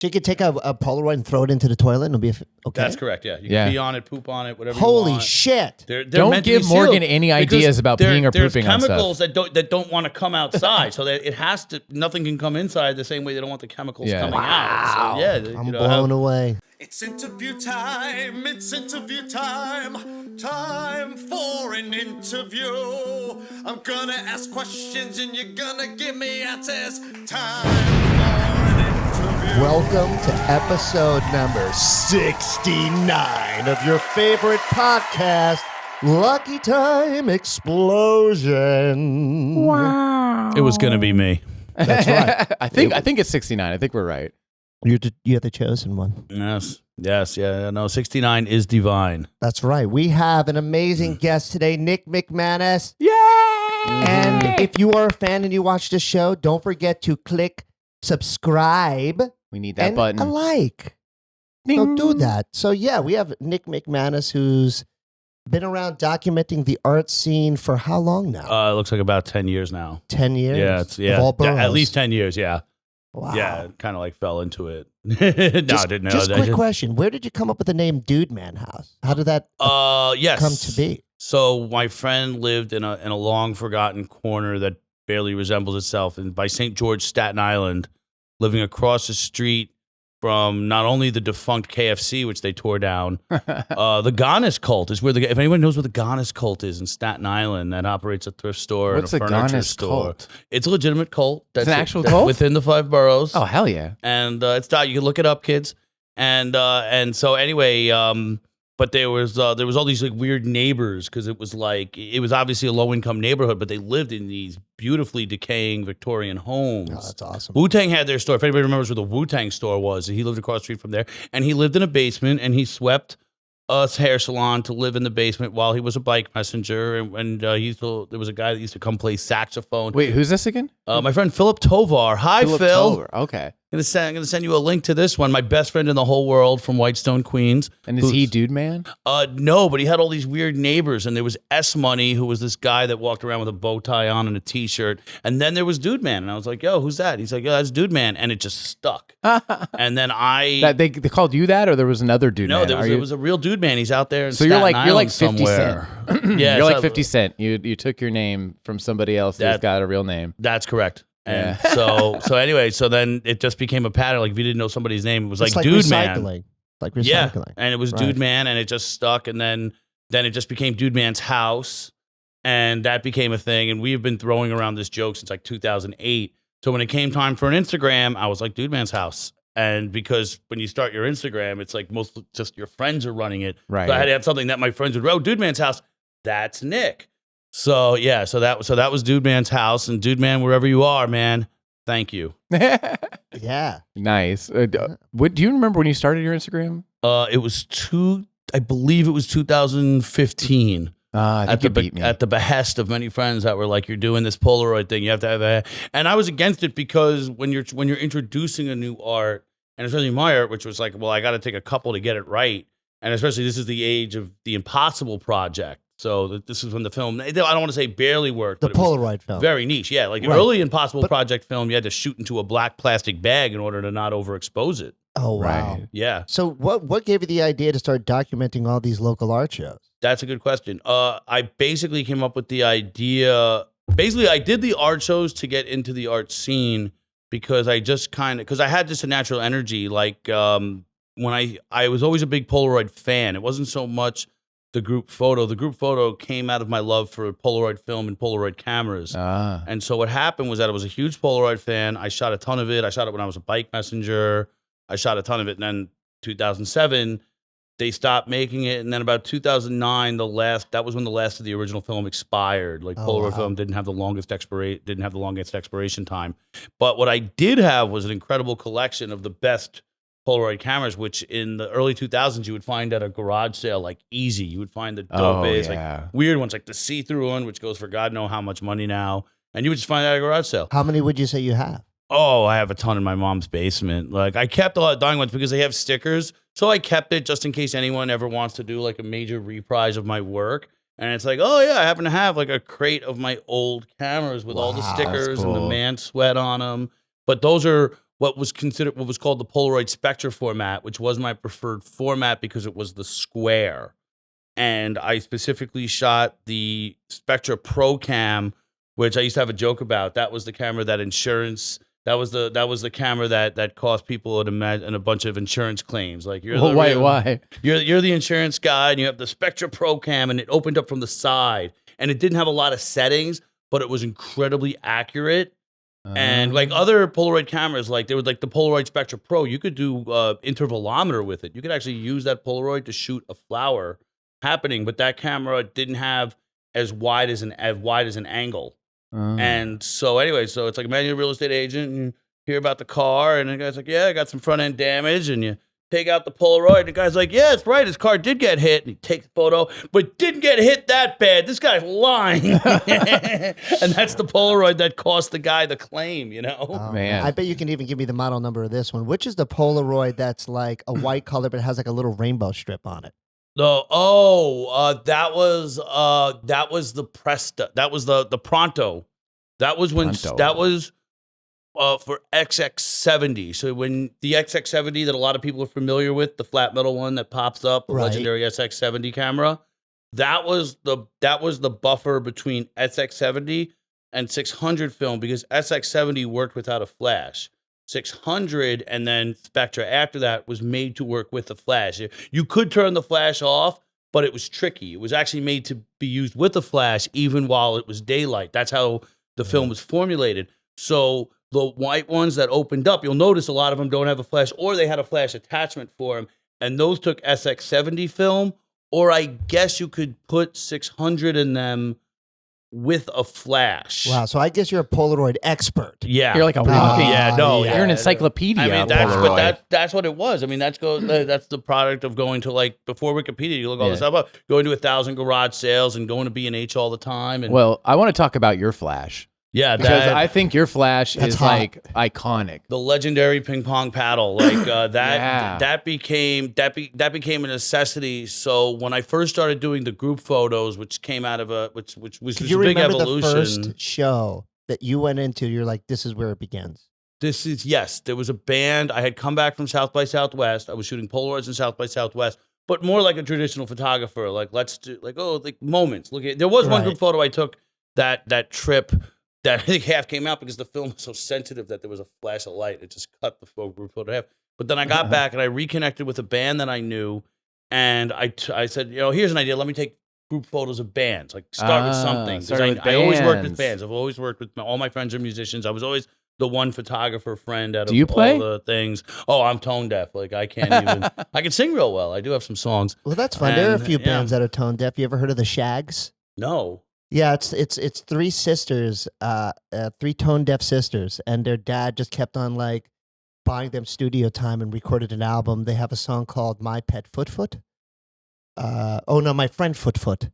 So you could take a Polaroid and throw it into the toilet and it'll be okay? That's correct, yeah. You can pee on it, poop on it, whatever you Holy want. shit. They're Don't meant to give be Morgan sealed any ideas about peeing or pooping on There's chemicals stuff. that don't want to come outside, so that it has to. Nothing can come inside the same way they don't want the chemicals coming out. So, yeah, I'm blown away. It's interview time, it's interview time. Time for an interview. I'm gonna ask questions and you're gonna give me answers. Time for an interview. Welcome to episode number 69 of your favorite podcast, Lucky Time Explosion. Wow. It was going to be me. That's right. I think it's 69. I think we're right. You're the chosen one. Yes. No, 69 is divine. That's right. We have an amazing guest today, Nick McManus. Yay! And if you are a fan and you watch the show, don't forget to click subscribe We need that and button. a like. So do that. So yeah, we have Nick McManus, who's been around documenting the art scene for how long now? It looks like about 10 years now. 10 years? Yeah, Of all boroughs? at least 10 years, yeah. Wow. Yeah, kind of like fell into it. No, I didn't know. Just quick question. Where did you come up with the name Dude Man House? How did that Yes. come to be? So my friend lived in a long forgotten corner that barely resembles itself by St. George, Staten Island, living across the street from not only the defunct KFC, which they tore down, the Ganas cult is where if anyone knows what the Ganas cult is in Staten Island, that operates a thrift store What's and the a furniture Ganas store. cult? It's a legitimate cult. It's an actual cult? within the 5 boroughs. Oh, hell yeah. And you can look it up, kids. And so anyway, but there was all these like weird neighbors because it was obviously a low income neighborhood, but they lived in these beautifully decaying Victorian homes. Oh, that's awesome. Wu-Tang had their store. If anybody remembers where the Wu-Tang store was, he lived across the street from there, and he lived in a basement, and he swept a hair salon to live in the basement while he was a bike messenger, and there was a guy that used to come play saxophone. Wait, who's this again? My friend Philip Tovar. Hi, Philip Phil. Tovar. Okay. I'm gonna send you a link to this one. My best friend in the whole world from Whitestone, Queens. And is he Dude Man? No, but he had all these weird neighbors, and there was S Money, who was this guy that walked around with a bow tie on and a T-shirt, and then there was Dude Man, and I was like, "Yo, who's that?" He's like, "Yo, that's Dude Man," and it just stuck. And then They called you that, or there was another Dude Man? No, there was a real Dude Man. He's out there in So Staten you're like Island 50 somewhere. Cent. Yeah, You're so- like 50 Cent. You took your name from somebody else that's got a real name. That's correct. And Yeah. so anyway, so then it just became a pattern. Like if you didn't know somebody's name, it was It's like like Dude recycling. Man. Like Yeah, recycling. and it was Right. Dude Man, and it just stuck, and then it just became Dude Man's house, and that became a thing. And we've been throwing around this joke since like 2008. So when it came time for an Instagram, I was like Dude Man's house, and because when you start your Instagram, it's like most just your friends are running it. Right. So I had to have something that my friends would. Dude Man's house. That's Nick. So yeah, so that was Dude Man's house, and Dude Man, wherever you are, man, thank you. Yeah. Nice. Do you remember when you started your Instagram? It was I believe it was 2015. I think you beat me. At the behest of many friends that were like, "You're doing this Polaroid thing. You have to have that." And I was against it because when you're introducing a new art, and especially my art, which was like, well, I got to take a couple to get it right, and especially this is the age of the Impossible Project. So this is when the film, I don't want to say barely worked, The but it was Polaroid film. very niche. Yeah, like an Right. early Impossible Project film, you had to shoot into a black plastic bag in order to not overexpose it. Oh, wow. Right. Yeah. So what gave you the idea to start documenting all these local art shows? That's a good question. I basically came up with the idea. Basically, I did the art shows to get into the art scene because I had just a natural energy. Like when I was always a big Polaroid fan. It wasn't so much the group photo. The group photo came out of my love for Polaroid film and Polaroid cameras. And so what happened was that I was a huge Polaroid fan. I shot a ton of it. I shot it when I was a bike messenger. I shot a ton of it. And then 2007, they stopped making it. And then about 2009, that was when the last of the original film expired. Like Polaroid film didn't have the longest expiration time. But what I did have was an incredible collection of the best Polaroid cameras, which in the early 2000s you would find at a garage sale, like easy. You would find the dopest, like weird ones, like the see-through one, which goes for God know how much money now. And you would just find that at a garage sale. How many would you say you have? Oh, I have a ton in my mom's basement. Like I kept a lot of dying ones because they have stickers. So I kept it just in case anyone ever wants to do like a major reprise of my work. And it's like, oh yeah, I happen to have like a crate of my old cameras with all the stickers and the man sweat on them. But those are what was called the Polaroid Spectra format, which was my preferred format because it was the square. And I specifically shot the Spectra Pro Cam, which I used to have a joke about. That was the camera that was the camera that cost people a bunch of insurance claims. Like why? You're the insurance guy, and you have the Spectra Pro Cam, and it opened up from the side, and it didn't have a lot of settings, but it was incredibly accurate. And like other Polaroid cameras, like there was like the Polaroid Spectra Pro, you could do intervalometer with it. You could actually use that Polaroid to shoot a flower happening, but that camera didn't have as wide as an angle. And so anyway, so it's like, man, you're a real estate agent and you hear about the car, and the guy's like, yeah, I got some front end damage, and you take out the Polaroid, and the guy's like, yeah, it's right, his car did get hit, and he takes the photo, but didn't get hit that bad. This guy's lying. And that's the Polaroid that cost the guy the claim, you know? Oh, man. I bet you can even give me the model number of this one. Which is the Polaroid that's like a white color, but it has like a little rainbow strip on it? That was the Presta. That was the Pronto. That was when Pronto. that was for XX70. So when the XX70 that a lot of people are familiar with, the flat metal one that pops up, the Right. legendary SX70 camera, that was the buffer between SX70 and 600 film, because SX70 worked without a flash. 600 and then Spectra after that was made to work with the flash. You could turn the flash off, but it was tricky. It was actually made to be used with the flash even while it was daylight. That's how the film was formulated. So the white ones that opened up, you'll notice a lot of them don't have a flash, or they had a flash attachment for them, and those took SX70 film, or I guess you could put 600 in them with a flash. Wow, so I guess you're a Polaroid expert. Yeah. You're like a walking. Yeah, no. yeah. You're an encyclopedia. I mean, of that's Polaroid. that's what it was. I mean, that's the product of going to, like, before Wikipedia, you look all this Yeah. stuff up, going to 1,000 garage sales and going to B&H all the time. And Well, I want to talk about your flash yeah, because that, I think your flash That's is hot. like iconic. the legendary ping pong paddle, like that Yeah. that became a necessity. So when I first started doing the group photos, which came out of which was Could a you big remember evolution. the first show that you went into? You're like, this is where it begins. Yes, there was a band. I had come back from South by Southwest. I was shooting Polaroids in South by Southwest, but more like a traditional photographer. Like, let's do like moments. Look at, there was one Right. group photo I took that trip that I think half came out because the film was so sensitive that there was a flash of light. It just cut the group photo half. But then I got back and I reconnected with a band that I knew, and I said, here's an idea. Let me take group photos of bands. Like, start with something. 'Cause start with I always worked with bands. bands. I've always worked with all my friends are musicians. I was always the one photographer friend out Do of you play? all the things. Oh, I'm tone deaf. Like, I can't even. I can sing real well. I do have some songs. Well, that's fun. There are a And, few yeah. bands that are tone deaf. You ever heard of the Shags? No. Yeah, it's three sisters, three tone deaf sisters, and their dad just kept on like buying them studio time and recorded an album. They have a song called "My Pet Foot Foot." My friend Foot Foot.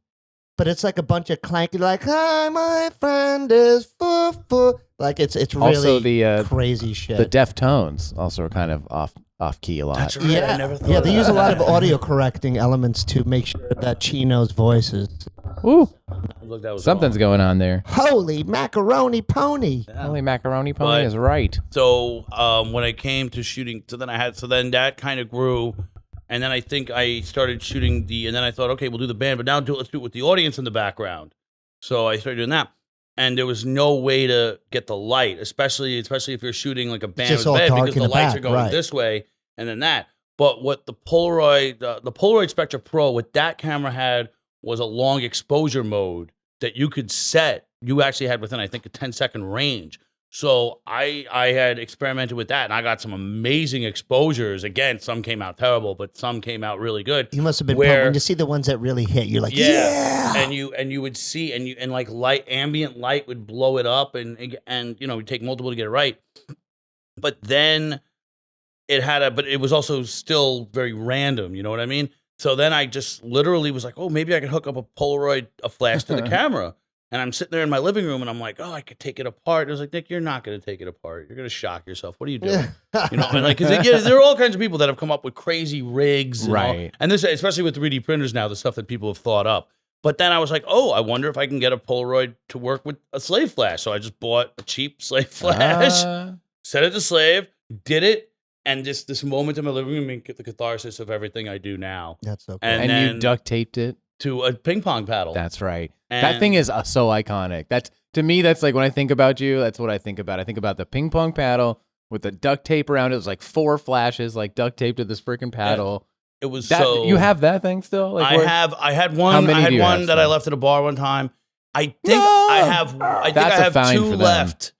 But it's like a bunch of clanky, like, "Hi, my friend is Foot Foot." Like it's really Also, the crazy shit. the Deftones also are kind of off key a lot. That's right. yeah, I never thought yeah. of They that. use a lot of audio correcting elements to make sure that Chino's voice is Ooh, Look, that was something's wrong. going on there. holy macaroni pony. Holy macaroni pony But- is right. So when I came to shooting, so then that kind of grew, and then I think I started shooting and then I thought, okay, we'll do the band, but now let's do it with the audience in the background. So I started doing that, and there was no way to get the light, especially if you're shooting like a band just with all band, dark because in the the lights back, are going right. this way and then that. But what the Polaroid Spectra Pro, what that camera had was a long exposure mode that you could set. You actually had within, I think, a 10-second range. So I had experimented with that, and I got some amazing exposures. Again, some came out terrible, but some came out really good. You must have been Where- pumped. When you see the ones that really hit, you're like, yeah. And you would see, and like ambient light would blow it up, and it'd take multiple to get it right. But then but it was also still very random. You know what I mean? So then I just literally was like, oh, maybe I could hook up a flash to the camera. And I'm sitting there in my living room, and I'm like, oh, I could take it apart. It was like, Nick, you're not going to take it apart. You're going to shock yourself. What are you doing? And like, because there are all kinds of people that have come up with crazy rigs, and all. Right. And this, especially with 3D printers now, the stuff that people have thought up. But then I was like, oh, I wonder if I can get a Polaroid to work with a slave flash. So I just bought a cheap slave flash, set it to slave, did it, and just this moment in my living room and get the catharsis of everything I do now. That's so cool. And then you duct taped it to a ping pong paddle. That's right. And that thing is so iconic. That's to me. That's like when I think about you. That's what I think about. I think about the ping pong paddle with the duct tape around it. It was like 4 flashes, like duct taped to this freaking paddle. It was that, so. You have that thing still? Like I had one. How many I had do you one have that I still? left at a bar one time. I think I have. I think That's I a have fine 2 for them. left.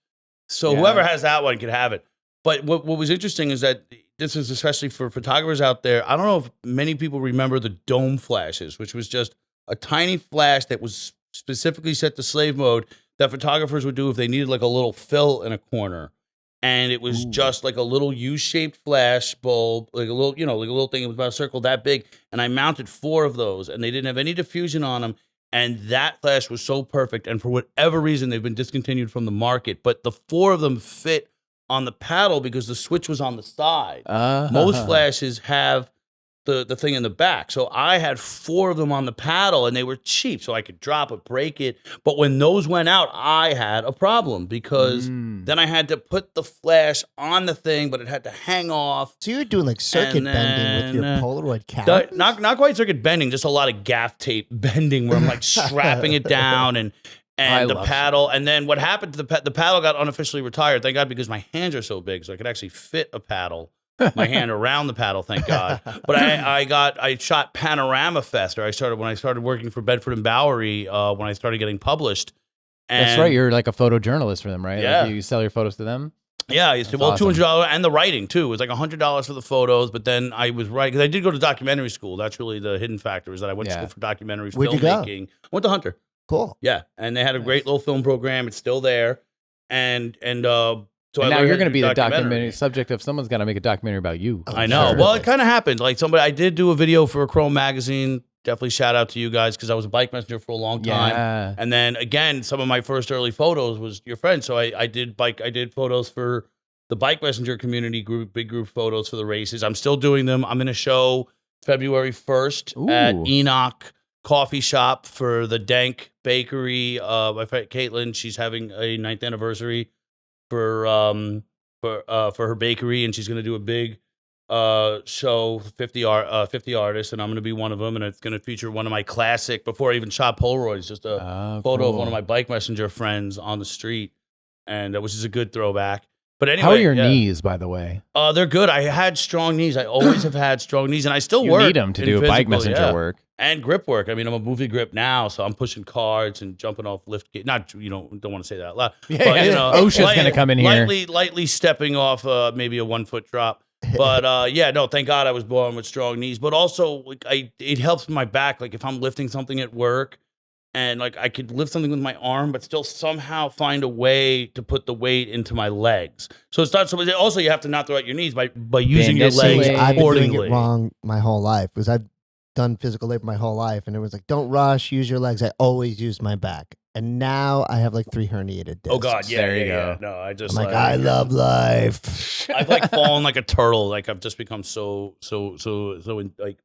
So Yeah. whoever has that one can have it. But what was interesting is that this is especially for photographers out there. I don't know if many people remember the dome flashes, which was just a tiny flash that was specifically set to slave mode that photographers would do if they needed like a little fill in a corner. And it was just like a little U-shaped flash bulb, like a little, like a little thing. It was about a circle that big. And I mounted 4 of those, and they didn't have any diffusion on them. And that flash was so perfect. And for whatever reason, they've been discontinued from the market. But the 4 of them fit on the paddle because the switch was on the side. Most flashes have the thing in the back. So I had 4 of them on the paddle, and they were cheap, so I could drop it, break it. But when those went out, I had a problem because then I had to put the flash on the thing, but it had to hang off. So you were doing like circuit bending with your Polaroid camera? Not quite circuit bending, just a lot of gaff tape bending where I'm like strapping it down and the paddle. And then what happened to the paddle got unofficially retired, thank God, because my hands are so big, so I could actually fit a paddle. My hand around the paddle, thank God. But I shot Panorama Fest, or when I started working for Bedford and Bowery, when I started getting published. And that's right. You're like a photojournalist for them, right? Yeah. Like you sell your photos to them? Yeah, I used to. That's awesome. $200 and the writing too. It was like $100 for the photos, but then I was writing because I did go to documentary school. That's really the hidden factor is that I went to school for documentary Where'd you go? filmmaking. I went to Hunter. Cool. Yeah, and they had a great little film program. It's still there, so And now learned you're how going to do be the documentary subject of someone's got to make a documentary about you. I know. Sure. Well, it kind of happened. Like I did do a video for Chrome Magazine. Definitely shout out to you guys because I was a bike messenger for a long time. Yeah. And then again, some of my first early photos was your friend. So I did photos for the bike messenger community group, big group photos for the races. I'm still doing them. I'm in a show February 1st at Enoch Coffee Shop for the Dank Bakery. My friend Caitlin, she's having a 9th anniversary for her bakery, and she's going to do a big show, 50 artists, and I'm going to be one of them, and it's going to feature one of my classic, before I even shot Polaroids, just a photo of one of my bike messenger friends on the street, and which is a good throwback. But anyway, how are your knees, by the way? They're good. I had strong knees. I always have had strong knees, and I still You work. need them to do bike messenger work. And grip work. I mean, I'm a movie grip now, so I'm pushing cards and jumping off lift gates. Not, don't want to say that out loud. Yeah, but, OSHA's going to come in here. Lightly stepping off maybe a 1-foot drop. But thank God I was born with strong knees. But also, it helps my back. Like if I'm lifting something at work, and like I could lift something with my arm, but still somehow find a way to put the weight into my legs. So it's not. So also, you have to not throw out your knees by using your legs I've been doing accordingly. it wrong my whole life because I've done physical labor my whole life, and it was like, don't rush, use your legs. I always used my back, and now I have like 3 herniated discs. Oh God, yeah, There you go. No, I just I'm like, I love life. I've like fallen like a turtle. Like I've just become so like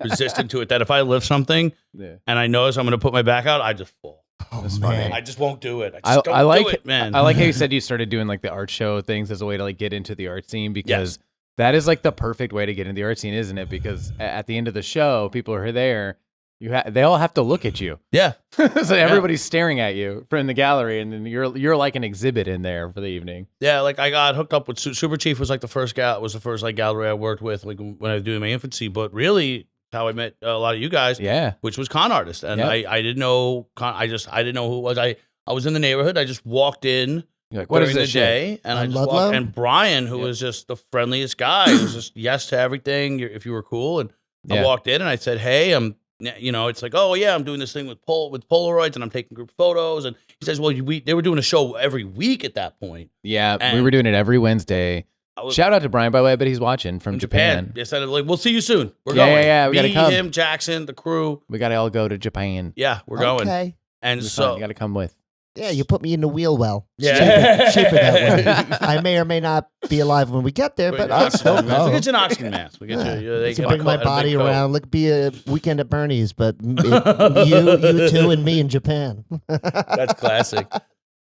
resistant to it that if I lift something and I notice I'm going to put my back out, I just fall. Oh, That's man. funny. I just won't do it. I like do it, man. I like how you said you started doing like the art show things as a way to like get into the art scene because that is like the perfect way to get into the art scene, isn't it? Because at the end of the show, people are there. They all have to look at you. Yeah. So everybody's staring at you from the gallery, and then you're like an exhibit in there for the evening. Yeah, like I got hooked up with Super Chief was like the first like gallery I worked with like when I was doing my infancy, but really how I met a lot of you guys. Yeah. Which was con artist. And I didn't know I didn't know who it was. I was in the neighborhood. I just walked in. You're like, what is during this the day, shit? and I just Ludlow? walked, and Brian, who was just the friendliest guy, was just yes to everything if you were cool. And I walked in and I said, "Hey, it's like, oh yeah, I'm doing this thing with Polaroids, and I'm taking group photos." And he says, "Well, they were doing a show every week at that point." Yeah, And we were doing it every Wednesday. Shout out to Brian, by the way, but he's watching from Japan. They said, like, we'll see you soon. We're Yeah, going. yeah, we gotta come. him, Jackson, the crew. We got to all go to Japan. Yeah, we're going. Okay. And It'll be so fun. You got to come with. Yeah, you put me in the wheel well. It's Yeah. cheaper that way. I may or may not be alive when we get there, but I'll still go. We get you an oxygen mask. We get you. They To get bring a my big body coat. around. Like be a weekend at Bernie's, but you two and me in Japan. That's classic.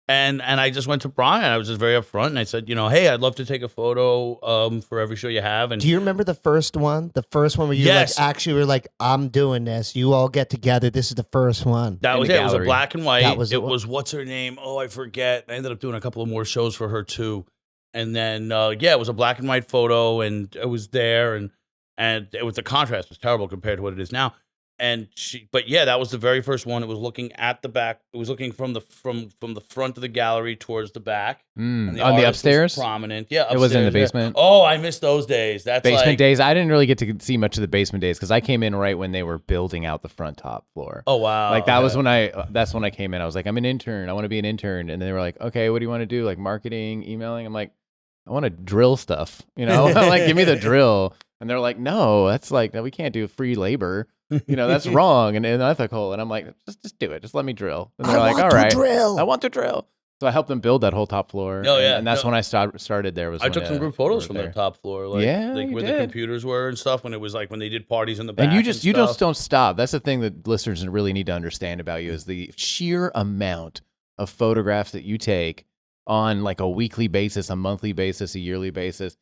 And I just went to Brian. I was just very upfront, and I said, hey, I'd love to take a photo for every show you have. And do you remember the first one? The first one where you Yes. like actually were like, I'm doing this. You all get together. This is the first one. that In was the it. It was a gallery. black and white. That was It was what's her name? Oh, I forget. I ended up doing a couple of more shows for her too. And then it was a black and white photo, and it was there, and it was the contrast was terrible compared to what it is now. And that was the very first one. It was looking at the back. It was looking from the front of the gallery towards the back. On And the artist was upstairs? prominent. Yeah, It was in the upstairs, yeah. basement? Oh, I miss those days. That's Basement like, days. I didn't really get to see much of the basement days because I came in right when they were building out the front top floor. Oh wow, Like that was okay. that's when I came in. I was like, I'm an intern. I want to be an intern. And they were like, okay, what do you want to do? Like marketing, emailing? I'm like, I want to drill stuff. Like give me the drill. And they're like, no, that's like, no, we can't do free labor. That's wrong and unethical. And I'm like, just do it. Just let me drill. And they're like, all right, I want to drill. So I helped them build that whole top floor. Oh, yeah. And that's when I started there. I took some group photos from there. that top floor, like, Yeah, like you where the did. computers were and stuff. When it was like when they did parties in the back. And you just stuff. don't stop. That's the thing that listeners really need to understand about you is the sheer amount of photographs that you take on like a weekly basis, a monthly basis, a yearly basis.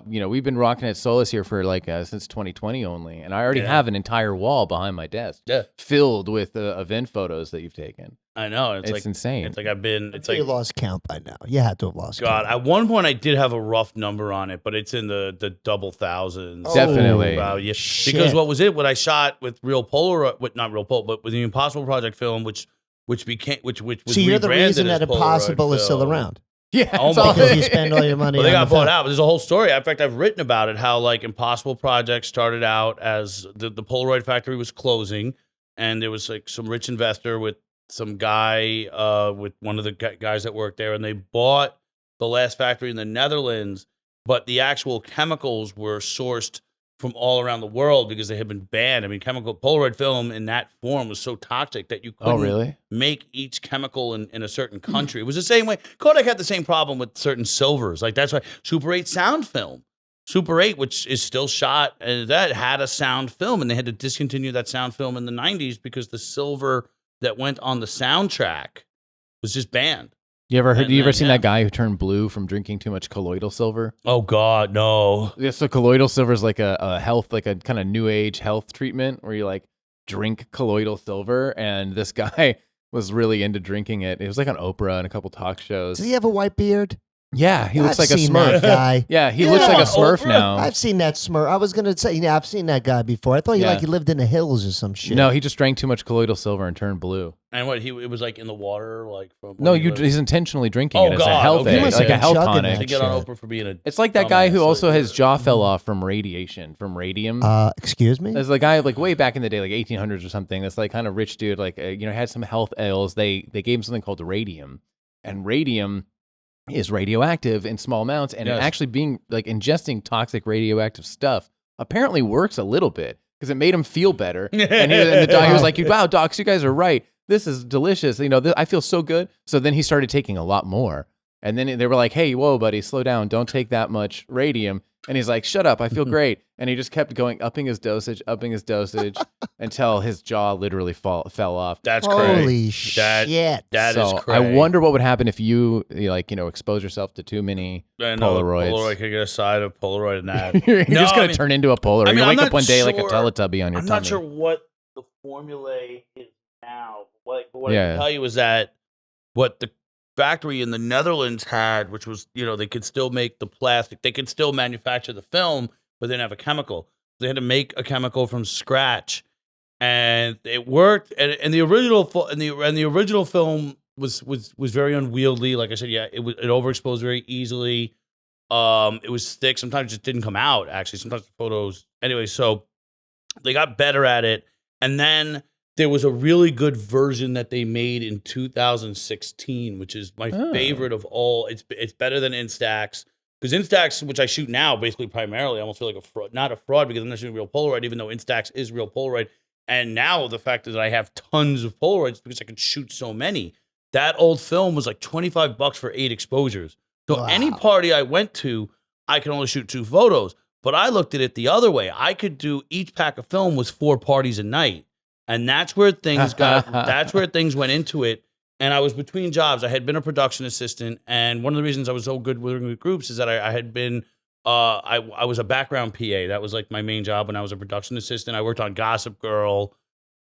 We've been rocking at Solus here for like since 2020 only, and I already have an entire wall behind my desk filled with event photos that you've taken. I know it's like insane. It's like I've been. It's You like lost count by now. You had to have lost God. count. At one point, I did have a rough number on it, but it's in the double thousands. Oh, Definitely. Wow, yeah. shit. Because what was it? What I shot with real Polaroid, not real Polaroid, but with the Impossible Project film, which became which was So you're the rebranded reason as that Polaroid Impossible is still film. around. Yeah, Oh it's my all- Because you spend all your money Well, they on got the bought film. out. But there's a whole story. In fact, I've written about it. How like Impossible Project started out as the Polaroid factory was closing, and there was like some rich investor with some guy with one of the guys that worked there, and they bought the last factory in the Netherlands. But the actual chemicals were sourced from all around the world because they had been banned. I mean, chemical Polaroid film in that form was so toxic that you couldn't really? make each chemical in a certain country. It was the same way. Kodak had the same problem with certain silvers. Like that's why Super 8 sound film. Super 8, which is still shot, and that had a sound film, and they had to discontinue that sound film in the 90s because the silver that went on the soundtrack was just banned. You ever heard? And You ever then, seen yeah. that guy who turned blue from drinking too much colloidal silver? Oh God, no. Yeah, so colloidal silver is like a health, like a kind of new age health treatment where you like drink colloidal silver, and this guy was really into drinking it. It was like on Oprah and a couple talk shows. Does he have a white beard? Yeah, he looks I've like a seen Smurf. that guy. Yeah, he Yeah. looks like a Come on, Smurf Oprah. now. I've seen that Smurf. I was gonna say, I've seen that guy before. I thought Yeah. he lived in the hills or some shit. No, he just drank too much colloidal silver and turned blue. And what it was like in the water, like from No, where he lived? he's intentionally drinking Oh, it as a God, health okay. aid, Must like have a health been chugging tonic. to that get on shit. Oprah for being a. It's like that guy who dumbass, also like, his jaw fell off from radiation, from radium. Excuse me. There's the guy like way back in the day, like 1800s or something. That's like kind of rich dude, like had some health ails. They gave him something called radium, and radium is radioactive in small amounts, and it Yes. actually being like ingesting toxic radioactive stuff apparently works a little bit because it made him feel better. And he was like, "Wow, docs, you guys are right. This is delicious. I feel so good." So then he started taking a lot more, and then they were like, "Hey, whoa, buddy, slow down. Don't take that much radium." And he's like, "Shut up, I feel great." And he just kept upping his dosage until his jaw literally fell off. That's Holy crazy. shit! That is So crazy. I wonder what would happen if you expose yourself to too many I know, Polaroids. Polaroid could get a side of Polaroid in that. You're No, just I gonna mean- turn into a Polaroid. I mean, you I'm wake up not one day like a sure- Teletubby on your I'm tummy. not sure what the formula is now. But what I Yeah. can tell you is that what the factory in the Netherlands had, which was, they could still make the plastic, they could still manufacture the film, but they didn't have a chemical. They had to make a chemical from scratch, and it worked. And the original the original film was very unwieldy. Like I said, yeah, it overexposed very easily. It was thick. Sometimes it just didn't come out. Actually, sometimes the photos. Anyway, so they got better at it, and then there was a really good version that they made in 2016, which is my favorite of all. It's better than Instax. Because Instax, which I shoot now, basically primarily, I almost feel like a fraud. Not a fraud because I'm not shooting real Polaroid, even though Instax is real Polaroid. And now the fact is that I have tons of Polaroids because I can shoot so many. That old film was like $25 for 8 exposures. So Wow. any party I went to, I could only shoot 2 photos. But I looked at it the other way. I could do each pack of film was 4 parties a night. And that's where things got. That's where things went into it. And I was between jobs. I had been a production assistant, and one of the reasons I was so good working with groups is that I had been I was a background PA. That was like my main job when I was a production assistant. I worked on Gossip Girl,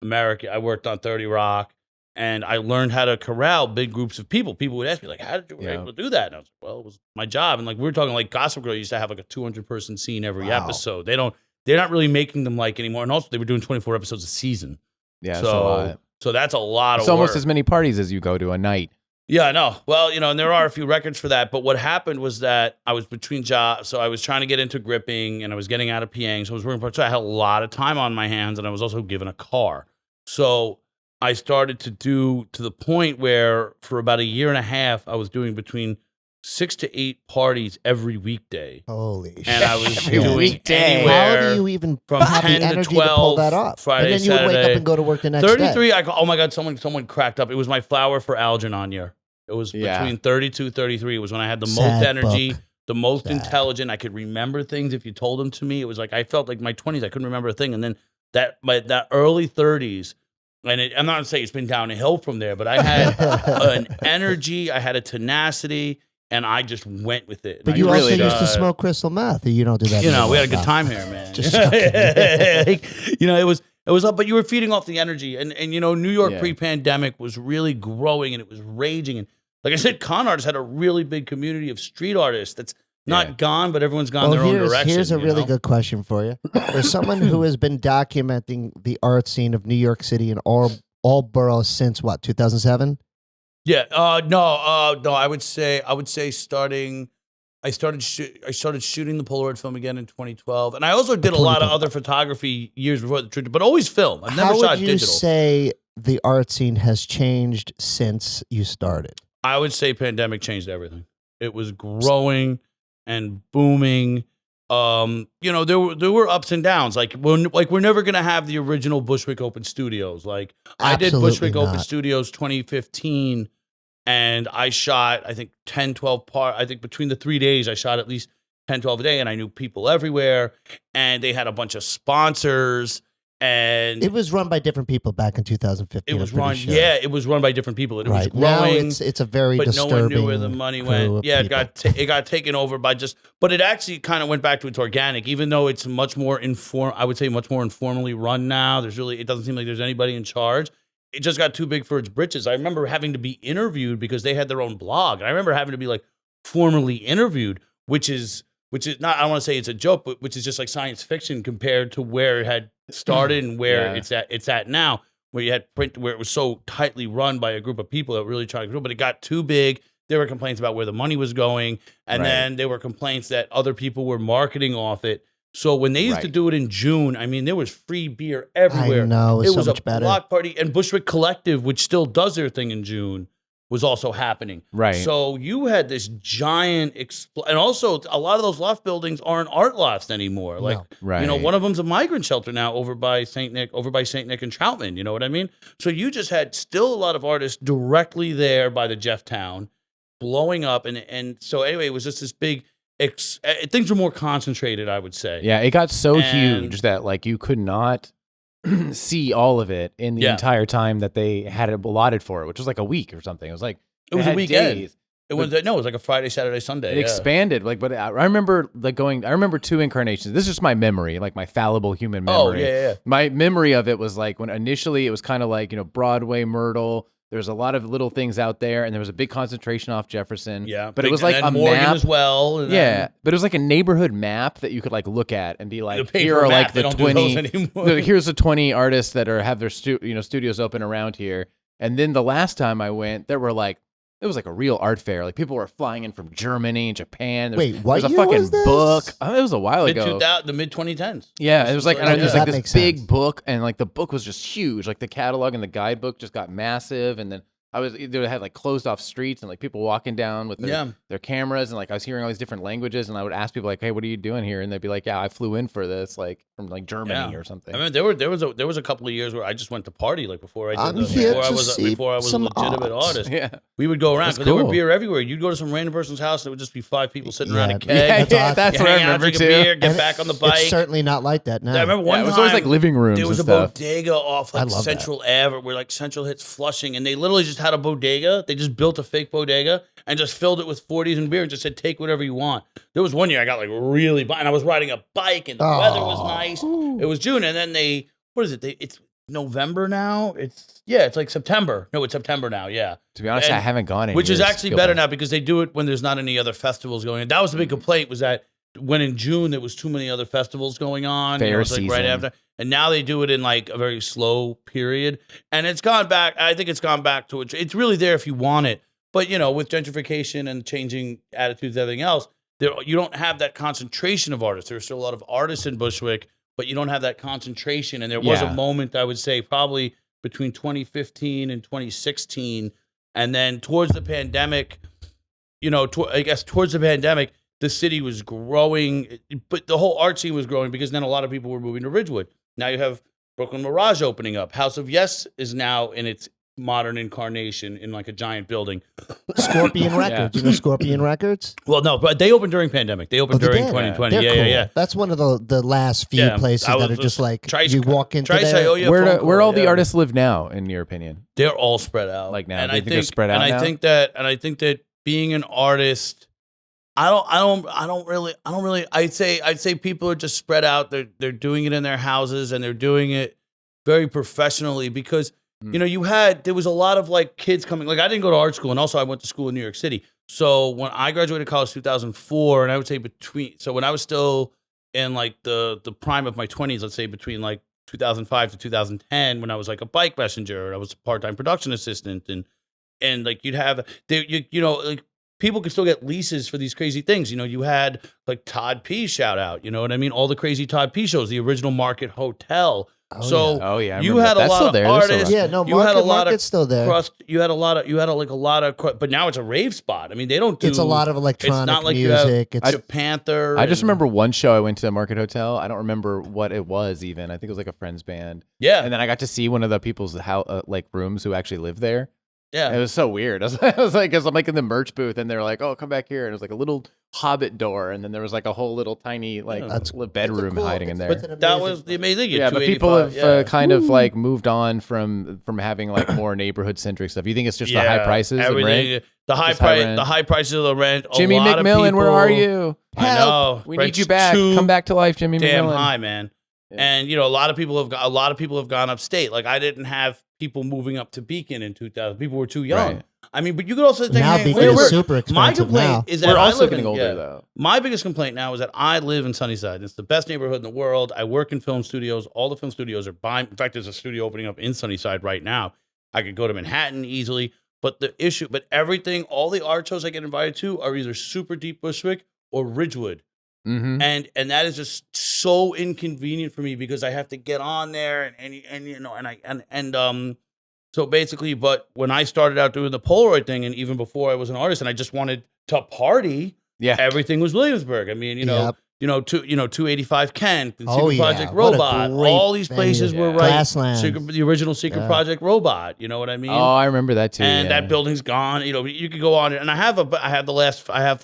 America. I worked on 30 Rock, and I learned how to corral big groups of people. People would ask me like, "How did you were able to do that?" And I was like, "Well, it was my job." And like we were talking like Gossip Girl used to have like a 200-person scene every episode. They're not really making them like anymore. And also they were doing 24 episodes a season. Yeah, that's a lot. So that's a lot of It's work. almost as many parties as you go to a night. Yeah, I know. Well, and there are a few records for that. But what happened was that I was between jobs. So I was trying to get into gripping and I was getting out of PAing. So I was working part. So I had a lot of time on my hands and I was also given a car. So I started to do to the point where for about a year and a half, I was doing between 6 to 8 parties every weekday. Holy shit. And I was Every doing weekday. anywhere. How do you even from have 10 the to energy 12, to pull that off? Friday, and then you would wake Saturday. up and go to work the next 33, day. oh my God, someone cracked up. It was my flower for Algernon. It was between 32, 33. It was when I had the most Sad energy, book. the most Sad. intelligent. I could remember things if you told them to me. It was like I felt like my 20s, I couldn't remember a thing. And then that early 30s, and I'm not going to say it's been downhill from there, but I had an energy, I had a tenacity, and I just went with it. But And you I also really, used to smoke crystal meth. Or you don't do that. we anymore. had a good No. time here, man. Just joking. It was up, but you were feeding off the energy. And New York Yeah. pre-pandemic was really growing and it was raging. And like I said, con artists had a really big community of street artists that's not gone, but everyone's gone their own direction. Here's a you really know? good question for you. For someone who has been documenting the art scene of New York City and all boroughs since what, 2007? Yeah. No. I would say starting. I started shooting the Polaroid film again in 2012, and I also did a lot of other photography years before the truth, but always film. I've never How shot would you digital. say the art scene has changed since you started? I would say pandemic changed everything. It was growing and booming. There were ups and downs. Like we're never gonna have the original Bushwick Open Studios. Like I did Absolutely Bushwick Open not. Studios 2015, and I shot I think 10, 12 parts. I think between the 3 days I shot at least 10, 12 a day, and I knew people everywhere, and they had a bunch of sponsors. And It was run by different people back in 2015. it was I'm pretty run. sure. Yeah, it was run by different people. It was Right. Now growing. it's a very But no disturbing one knew where the money crew went. of Yeah, people. it got taken over by but it actually kind of went back to its organic, even though it's much more I would say much more informally run now. It doesn't seem like there's anybody in charge. It just got too big for its britches. I remember having to be interviewed because they had their own blog. And I remember having to be like formally interviewed, which is not, I don't want to say it's a joke, but which is just like science fiction compared to where it had started and where it's at now, where you had print, where it was so tightly run by a group of people that really tried to grow, but it got too big. There were complaints about where the money was going. And then there were complaints that other people were marketing off it. So when they used to do it in June, I mean, there was free beer everywhere. I know, it was so much a better. block party, and Bushwick Collective, which still does their thing in June, was also happening. Right. So you had this giant, and also a lot of those loft buildings aren't art lofts anymore. Like, Right. one of them's a migrant shelter now over by St. Nick and Troutman. You know what I mean? So you just had still a lot of artists directly there by the Jefftown, blowing up, and so anyway, it was just this big. Things were more concentrated, I would say. Yeah, it got so And- huge that like you could not see all of it in the entire time that they had it allotted for it, which was like a week or something. It was like It was they a had weekend. days. It was like a Friday, Saturday, Sunday. It expanded, like, but I remember like going. I remember 2 incarnations. This is just my memory, like my fallible human memory. Oh yeah. My memory of it was like when initially it was kind of like Broadway, Myrtle. There's a lot of little things out there, and there was a big concentration off Jefferson. Yeah, but it was like and a then Morgan map as well. And Yeah, then but it was like a neighborhood map that you could like look at and be like, the paper here are map, like they the don't do those 20. anymore. Here's the 20 artists that have their studios open around here. And then the last time I went, there were like. It was like a real art fair. Like people were flying in from Germany and Japan. Wait, what There's a year fucking was this? book. It was a while ago. The mid 2010s. Yeah, it was like, and there's that like this makes big sense. book, and like the book was just huge. Like the catalog and the guidebook just got massive, and then they had like closed off streets and like people walking down with their cameras, and like I was hearing all these different languages, and I would ask people like, "Hey, what are you doing here?" And they'd be like, "Yeah, I flew in for this, like from like Germany or something." I mean, there was a couple of years where I just went to party like before I did here before I to was see before I was a some legitimate art. artist. Yeah, We would go around That's because there were cool. beer everywhere. You'd go to some random person's house, and it would just be 5 people sitting around a keg. That's awesome. that's You what I hang out, remember drink too. a beer, get And back on the bike. It's certainly not like that now. I remember one Yeah, it was time always like living rooms there was and a stuff. bodega off I like love Central Ave where like Central hits Flushing, and they literally just had a bodega. They just built a fake bodega and just filled it with 40s and beer and just said, take whatever you want. There was one year I got like really, and I was riding a bike and the weather was nice. It was June. And then it's November now. It's like September. No, it's September now. Yeah. To be honest, I haven't gone in which is years. actually better now because they do it when there's not any other festivals going on. That was the big complaint was that when in June there was too many other festivals going on. Fair it was like right season. after. And now they do it in like a very slow period. And it's gone back. I think it's gone back to it. It's really there if you want it. But, with gentrification and changing attitudes and everything else, you don't have that concentration of artists. There's still a lot of artists in Bushwick, but you don't have that concentration. And there was a moment, I would say, probably between 2015 and 2016. And then towards the pandemic, towards the pandemic, the city was growing, but the whole art scene was growing because then a lot of people were moving to Ridgewood. Now you have Brooklyn Mirage opening up. House of Yes is now in its modern incarnation in like a giant building. Scorpion Records. You know Scorpion Records? Well, no, but they opened during pandemic. They opened during 2020. They're cool. Yeah. That's one of the last few places that are just like you walk into there. Where all the artists live now, in your opinion? They're all spread out. Like now, and do you think they're spread out now? I think that being an artist, I'd say people are just spread out. They're doing it in their houses and they're doing it very professionally because there was a lot of like kids coming. Like I didn't go to art school and also I went to school in New York City. So when I graduated college 2004, and I would say when I was still in like the prime of my 20s, let's say between like 2005 to 2010, when I was like a bike messenger, I was a part-time production assistant, and like you'd have like people could still get leases for these crazy things. You had like Todd P shout out, you know what I mean? All the crazy Todd P shows, the original Market Hotel. You had a lot of artists. Yeah, no, Market's still there. You had a lot of, but now it's a rave spot. I mean, they don't do. It's a lot of electronic it's not like music. You have Panther. I just remember one show I went to Market Hotel. I don't remember what it was even. I think it was like a friend's band. Yeah. And then I got to see one of the people's like rooms who actually live there. Yeah. It was so weird. I was like, I'm like in the merch booth and they're like, oh, come back here. And it was like a little hobbit door. And then there was like a whole little tiny bedroom hiding in there. That was the amazing thing. Yeah, but people have kind of like moved on from having like more neighborhood centric stuff. You think it's just the high prices and rent? The high prices of the rent. Jimmy McMillan, where are you? I know. We need you back. Come back to life, Jimmy McMillan. Damn high, man. Yeah. And a lot of people have gone upstate. Like I didn't have people moving up to Beacon in 2000. People were too young. Right. I mean, but you could also think now Beacon is super expensive. My complaint is that we're also getting older though. My biggest complaint now is that I live in Sunnyside. It's the best neighborhood in the world. I work in film studios. All the film studios are buying. In fact, there's a studio opening up in Sunnyside right now. I could go to Manhattan easily. But everything, all the art shows I get invited to are either super deep Bushwick or Ridgewood. Mm-hmm. And that is just so inconvenient for me because I have to get on there so basically, but when I started out doing the Polaroid thing, and even before I was an artist, and I just wanted to party, everything was Williamsburg. I mean, 285 Kent, and Secret Project Robot, all these places were right. The original Secret Project Robot. You know what I mean? Oh, I remember that too. And that building's gone. You could go on it, and I have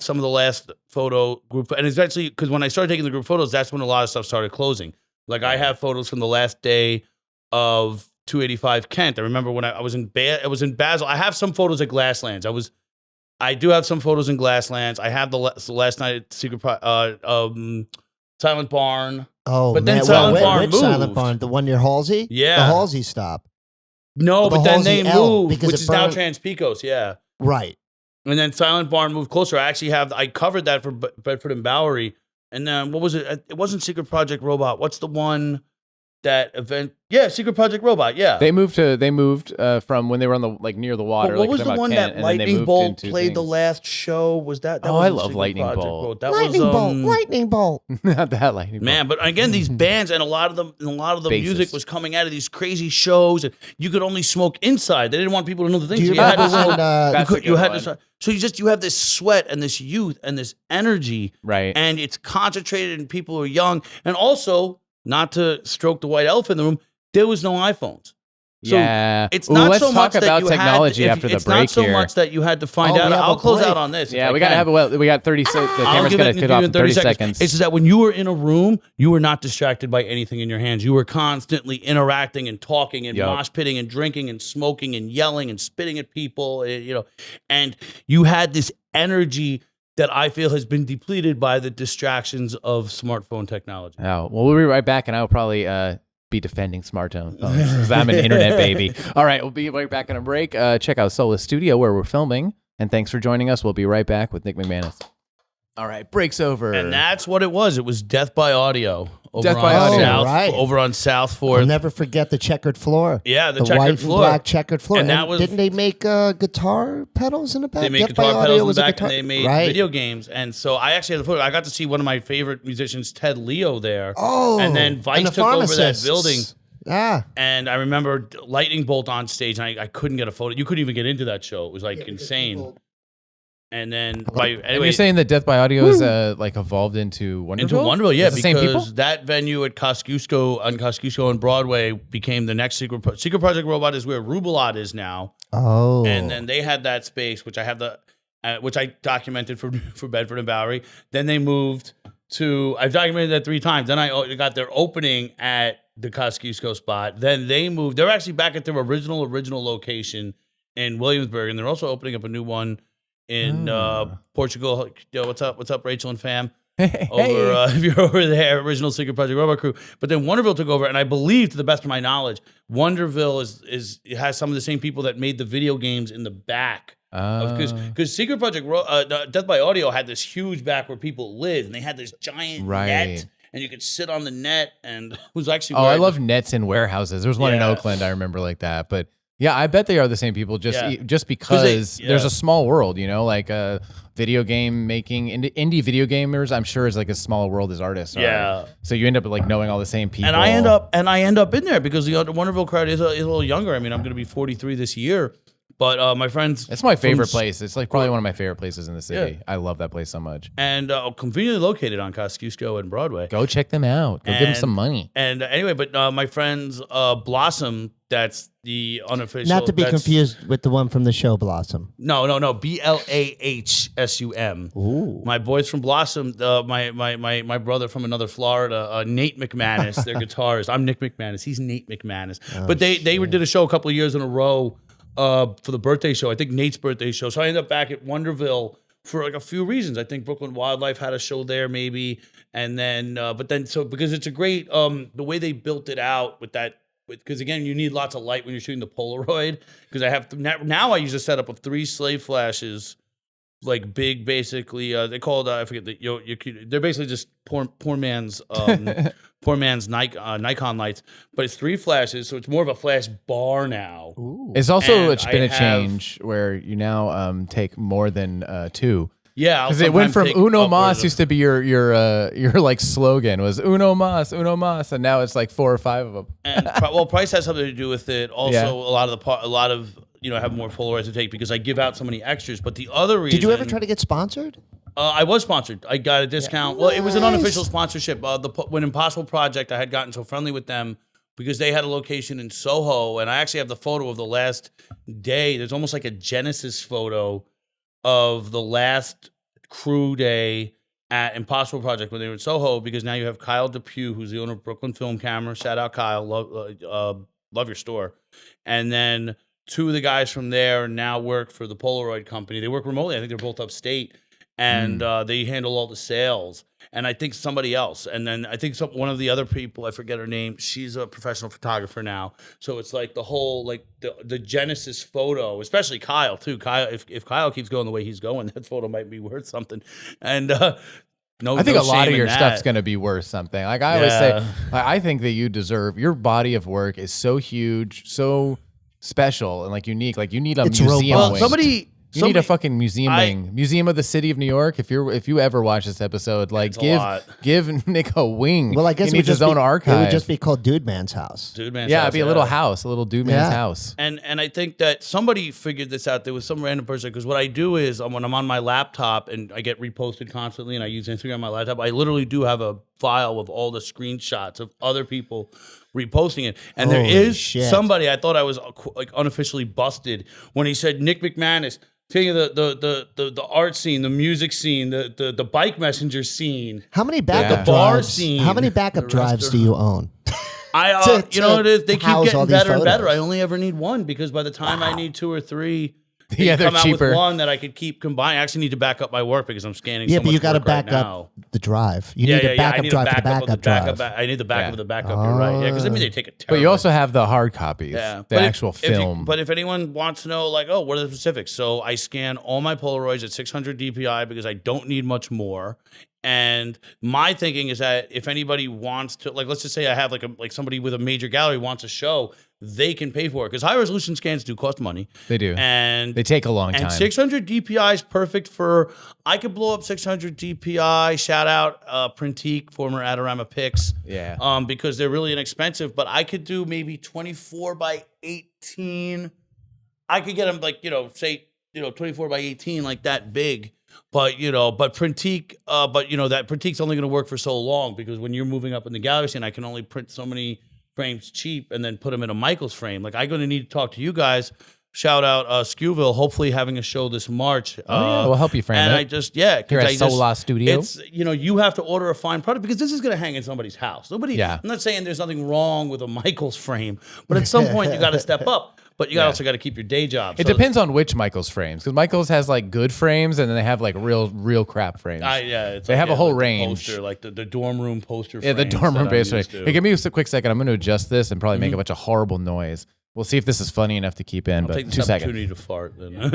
some of the last photo group, and it's actually because when I started taking the group photos, that's when a lot of stuff started closing. Like I have photos from the last day of 285 Kent. I remember when I was in Basel. I have some photos at Glasslands. I do have some photos in Glasslands. I have the last night at Silent Barn. Oh, but then man. Silent Barn which moved. Silent Barn? The one near Halsey? Yeah. The Halsey stop. No, but then they moved, because which is now Trans-Pecos, yeah. Right. And then Silent Barn moved closer. I covered that for Bedford and Bowery. And then what was it? It wasn't Secret Project Robot. What's the one? That event, Secret Project Robot, They moved from when they were on the near the water. But what was the one that Lightning Bolt played the last show? Was that? I love Lightning Bolt. Lightning Bolt. Not that Lightning Bolt. Man, but again, these bands and a lot of the music was coming out of these crazy shows, and you could only smoke inside. They didn't want people to know the things. Do you remember So you have this sweat and this youth and this energy, right? And it's concentrated, and people are young, and also. Not to stroke the white elephant in the room, there was no iPhones. So Yeah. it's Ooh, not let's so talk much that about you technology had, after the it's break not so here. much that you had to find Oh, out. we have I'll a close break. out on this. Yeah, we got to have we got 30 seconds. The camera's going to kick off in 30 seconds. It's just that when you were in a room, you were not distracted by anything in your hands. You were constantly interacting and talking and mosh pitting and drinking and smoking and yelling and spitting at people, and you had this energy that I feel has been depleted by the distractions of smartphone technology. Oh, well, we'll be right back, and I will probably be defending smartphone phones because I'm an internet baby. All right, we'll be right back on a break. Check out Solus Studio where we're filming, and thanks for joining us. We'll be right back with Nick McManus. All right, break's over. And that's what it was. It was Death by Audio. Death by Audio. Right. Over on South 4th. I'll never forget the checkered floor. Yeah, the white checkered and floor. black checkered floor. And that was- didn't they make guitar pedals in the back? They made Death by guitar Audio pedals in was the a back, guitar- and they made right. video games. And so I actually had the photo. I got to see one of my favorite musicians, Ted Leo, there. Oh, and then Vice the took over that pharmacists. building. Yeah. And I remember lightning bolt on stage, and I couldn't get a photo. You couldn't even get into that show. It was like insane. And then, And anyway, you're saying that Death by Audio is like evolved into Wonderville? into Wonderville, yeah, It's the same people? because that venue at Kosciuszko on Broadway became the next Secret Project Robot is where Rubalot is now. Oh. And then they had that space, which I have which I documented for Bedford and Bowery. Then they moved to, I've documented that 3 times. Then I got their opening at the Kosciuszko spot. Then they moved. They're actually back at their original location in Williamsburg, and they're also opening up a new one in Portugal. Yo, what's up, Rachel and fam? Over if you're over there, original Secret Project Robot crew. But then Wonderville took over, and I believe, to the best of my knowledge, Wonderville it has some of the same people that made the video games in the back. Because Secret Project Death by Audio had this huge back where people lived, and they had this giant net, and you could sit on the net, and it was actually. I love nets in warehouses. There was one in Oakland I remember like that, but. Yeah, I bet they are the same people. Just because there's a small world, like video game making indie video gamers. I'm sure is like a small world as artists. Yeah. So you end up like knowing all the same people. And I end up in there because the Wonderville crowd is a little younger. I mean, I'm going to be 43 this year, but my friends. It's my favorite place. It's like probably one of my favorite places in the city. Yeah. I love that place so much. And conveniently located on Kosciuszko and Broadway. Go check them out. Go give them some money. And anyway, but my friends Blossom. That's the unofficial. Not to be confused with the one from the show Blossom. No. BLAHSUM. Ooh. My boys from Blossom. My brother from another Florida, Nate McManus. They're guitarist. I'm Nick McManus. He's Nate McManus. But they did a show a couple of years in a row for the birthday show. I think Nate's birthday show. So I ended up back at Wonderville for like a few reasons. I think Brooklyn Wildlife had a show there maybe, and then because it's a great the way they built it out with that. Because again, you need lots of light when you're shooting the Polaroid. Because I have now I use a setup of 3 slave flashes, like big, basically. They call it I forget they're basically just poor man's Nikon lights, but it's 3 flashes, so it's more of a flash bar now. Ooh. It's also been a change where you now take more than 2. Yeah, because it went from Uno Mas used to be your like slogan was Uno Mas, and now it's like 4 or 5 of them. And price has something to do with it. Also, a lot of have more Polaroids to take because I give out so many extras. But the other reason, did you ever try to get sponsored? I was sponsored. I got a discount. Well, it was an unofficial sponsorship. When Impossible Project, I had gotten so friendly with them because they had a location in Soho, and I actually have the photo of the last day. There's almost like a Genesis photo of the last crew day at Impossible Project when they were in Soho, because now you have Kyle DePue, who's the owner of Brooklyn Film Camera. Shout out Kyle, love your store. And then 2 of the guys from there now work for the Polaroid company. They work remotely. I think they're both upstate, and they handle all the sales. And I think somebody else. And then I think one of the other people, I forget her name, she's a professional photographer now. So it's like the whole, like the Genesis photo, especially Kyle too. Kyle, if Kyle keeps going the way he's going, that photo might be worth something. And I think a lot of your stuff's going to be worth something. Like I always say, I think that you deserve, your body of work is so huge, so special and like unique. Like you need a museum wing. You need a fucking museum wing. Museum of the City of New York. If you ever watch this episode, like give Nick a wing. Well, I guess he needs his own archive. It would just be called Dude Man's House. Dude Man's house. It'd be a little house, a little Dude Man's house. And I think that somebody figured this out. There was some random person, because what I do is when I'm on my laptop and I get reposted constantly, and I use Instagram on my laptop, I literally do have a file with all the screenshots of other people reposting it. And there Holy is shit. somebody, I thought I was like unofficially busted when he said Nick McManus. Taking the art scene, the music scene, the bike messenger scene. How many backup The bar drives? scene, How many backup the drives do you own? You know what it is? They keep house all getting these better and better. photos. I only ever need one because by the time I need 2 or 3, Yeah, they're come out cheaper. with one that I could keep combining. I actually need to back up my work because I'm scanning. Yeah, so but much you got to work right back up now. the drive. You Yeah, need yeah, a yeah. I backup need drive a for the backup of the backup drive. backup. I need the backup of the backup. You're right. Yeah, because I mean they take a. But you also have the hard copies, Yeah, the actual film. But if anyone wants to know, like, oh, what are the specifics? So I scan all my Polaroids at 600 DPI because I don't need much more. And my thinking is that if anybody wants to, like, let's just say I have like somebody with a major gallery wants a show, they can pay for it because high resolution scans do cost money. They do, and they take a long and time. 600 DPI is perfect for. I could blow up 600 DPI. Shout out Printique, former Adorama Pix. Yeah. Because they're really inexpensive. But I could do maybe 24 by 18. I could get them like say 24 by 18 like that big. But but Printique, that Printique's only going to work for so long because when you're moving up in the gallery scene, I can only print so many frames cheap and then put them in a Michaels frame. Like I'm going to need to talk to you guys. Shout out Skewville, hopefully having a show this March. We'll help you frame and it. I just here at Sola Studio. It's you have to order a fine product because this is going to hang in somebody's house. I'm not saying there's nothing wrong with a Michaels frame, but at some point you got to step up. But you also got to keep your day job. It depends on which Michaels frames, because Michaels has like good frames and then they have like real crap frames. They have a whole like range. The poster, like the dorm room poster. Yeah, the dorm room base frame. Hey, Hey, give me a quick second. I'm going to adjust this and probably make a bunch of horrible noise. We'll see if this is funny enough to keep in. I'll But take 2 this seconds. opportunity to fart. Then.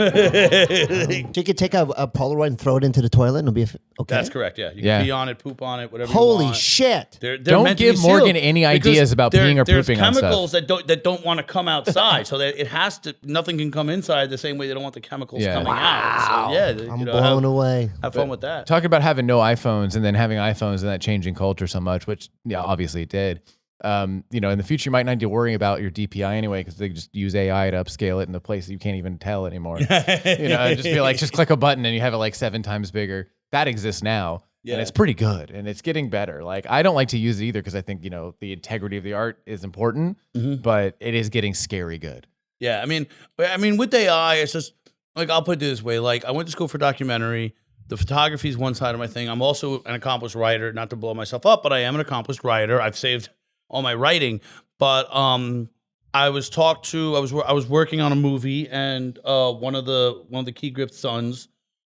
So you could take a Polaroid and throw it into the toilet and it'll be okay. That's correct. Yeah, you Yeah. can pee on it, poop on it, whatever. Holy you want. shit! They're Don't meant to give be Morgan sealed any because ideas about peeing or there's pooping on stuff. chemicals that don't want to come outside, so that it has to. Nothing can come inside the same way they don't want the chemicals Yeah. coming out. So yeah, I'm blown away. Have fun with that. Talking about having no iPhones and then having iPhones and that changing culture so much, which obviously it did. In the future you might not need to worry about your DPI anyway because they just use AI to upscale it in a place that you can't even tell anymore. Just be like, just click a button and you have it like 7 times bigger. That exists now. Yeah. And it's pretty good and it's getting better. Like I don't like to use it either because I think, the integrity of the art is important, but it is getting scary good. Yeah, I mean, with AI, it's just like I'll put it this way: like I went to school for documentary. The photography is one side of my thing. I'm also an accomplished writer. Not to blow myself up, but I am an accomplished writer. I've saved all my writing. But I was talked to. I was working on a movie, and one of the Key Grip's sons,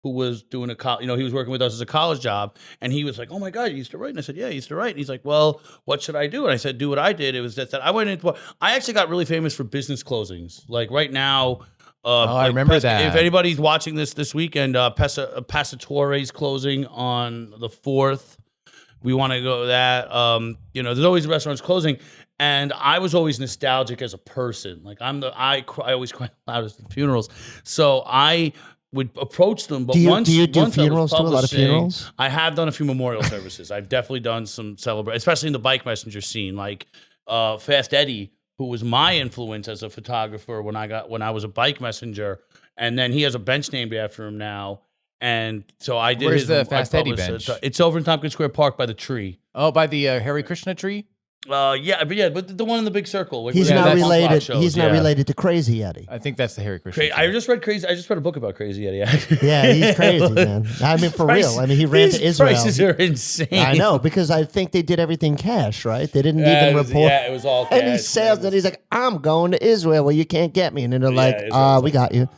who was doing he was working with us as a college job, and he was like, "Oh my God, you used to write?" And I said, "Yeah, I used to write." And he's like, "Well, what should I do?" And I said, "Do what I did." It was that I went into. I actually got really famous for business closings. Like right now. I remember that. If anybody's watching this weekend, Passatore's closing on the 4th. We want to go to that. There's always restaurants closing, and I was always nostalgic as a person. Like I always cry loudest at funerals, so I would approach them. But Do you once do once I funerals was too? A lot of publishing, funerals? I have done a few memorial services. I've definitely done some especially in the bike messenger scene, like Fast Eddie, who was my influence as a photographer when I was a bike messenger, and then he has a bench named after him now. And so I did. Where's his, the I Fast Eddie published bench? It's over in Tompkins Square Park by the tree. Oh, by the Hare Krishna tree? But the one in the big circle. Like, He's where not the punk rock related. shows, He's not related to Crazy Eddie. I think that's the Hare Krishna tree. I just read a book about Crazy Eddie. Yeah, he's crazy, man. I mean, for real. I mean, he ran to Israel. Prices are insane. I know, because I think they did everything cash, right? They didn't even report. Yeah, it was all cash. And he says that he's like, "I'm going to Israel. Well, you can't get me." And then they're like, Israel's "We got you.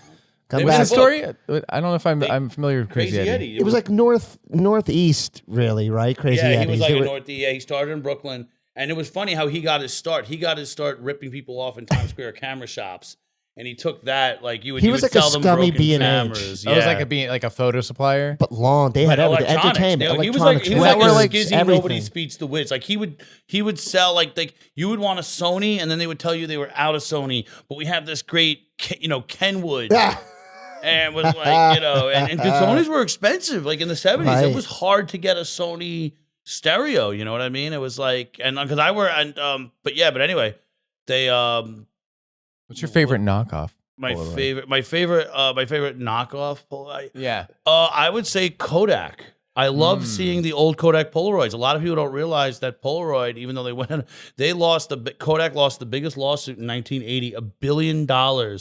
Come What's back." What's the story? I don't know if I'm familiar with Crazy Eddie. It was like northeast, really, right? Crazy Yeah, Eddie. he was like a Northeast. Yeah, he started in Brooklyn. And it was funny how he got his start. He got his start ripping people off in Times Square camera shops. And he took that, like, he was would like a sell them scummy broken B&H. cameras. Oh, it was like a photo supplier. But long. They had everything. Electronics. Entertainment. He was like electronics, Skizzy, everything. Nobody Speaks the Witch. Like, he would sell, like you would want a Sony, and then they would tell you they were out of Sony. But we have this great, Kenwood. And it was like, and Sonys were expensive. Like, in the 70s, Right. it was hard to get a Sony stereo, you know what I mean? It was like, and because but anyway, they What's your favorite knockoff? my Polaroid? favorite knockoff Polaroid. Yeah. I would say Kodak. I love seeing the old Kodak Polaroids. A lot of people don't realize that Polaroid, even though Kodak lost the biggest lawsuit in 1980, $1 billion.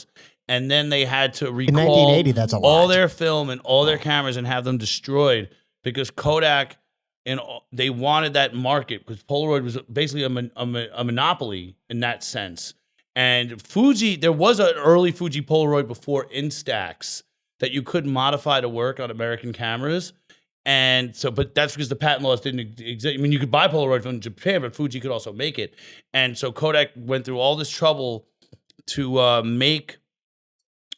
And then they had to recall 1980, that's a all lot. their film and all their cameras and have them destroyed because Kodak, they wanted that market because Polaroid was basically a monopoly in that sense. And Fuji, there was an early Fuji Polaroid before Instax that you couldn't modify to work on American cameras. And so, but that's because the patent laws didn't exist. I mean, you could buy Polaroid from Japan, but Fuji could also make it. And so Kodak went through all this trouble to make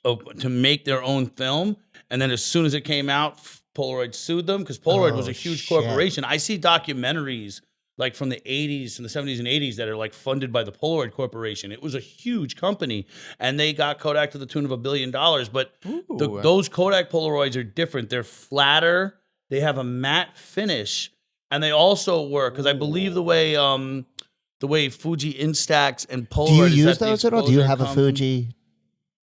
their own film. And then as soon as it came out, Polaroid sued them because Polaroid was a huge corporation. I see documentaries like from the 80s and the 70s and 80s that are like funded by the Polaroid Corporation. It was a huge company, and they got Kodak to the tune of $1 billion. But those Kodak Polaroids are different. They're flatter. They have a matte finish, and they also work because I believe the way Fuji Instax and Polaroid. Do you is use that those at all? Do you have a Fuji?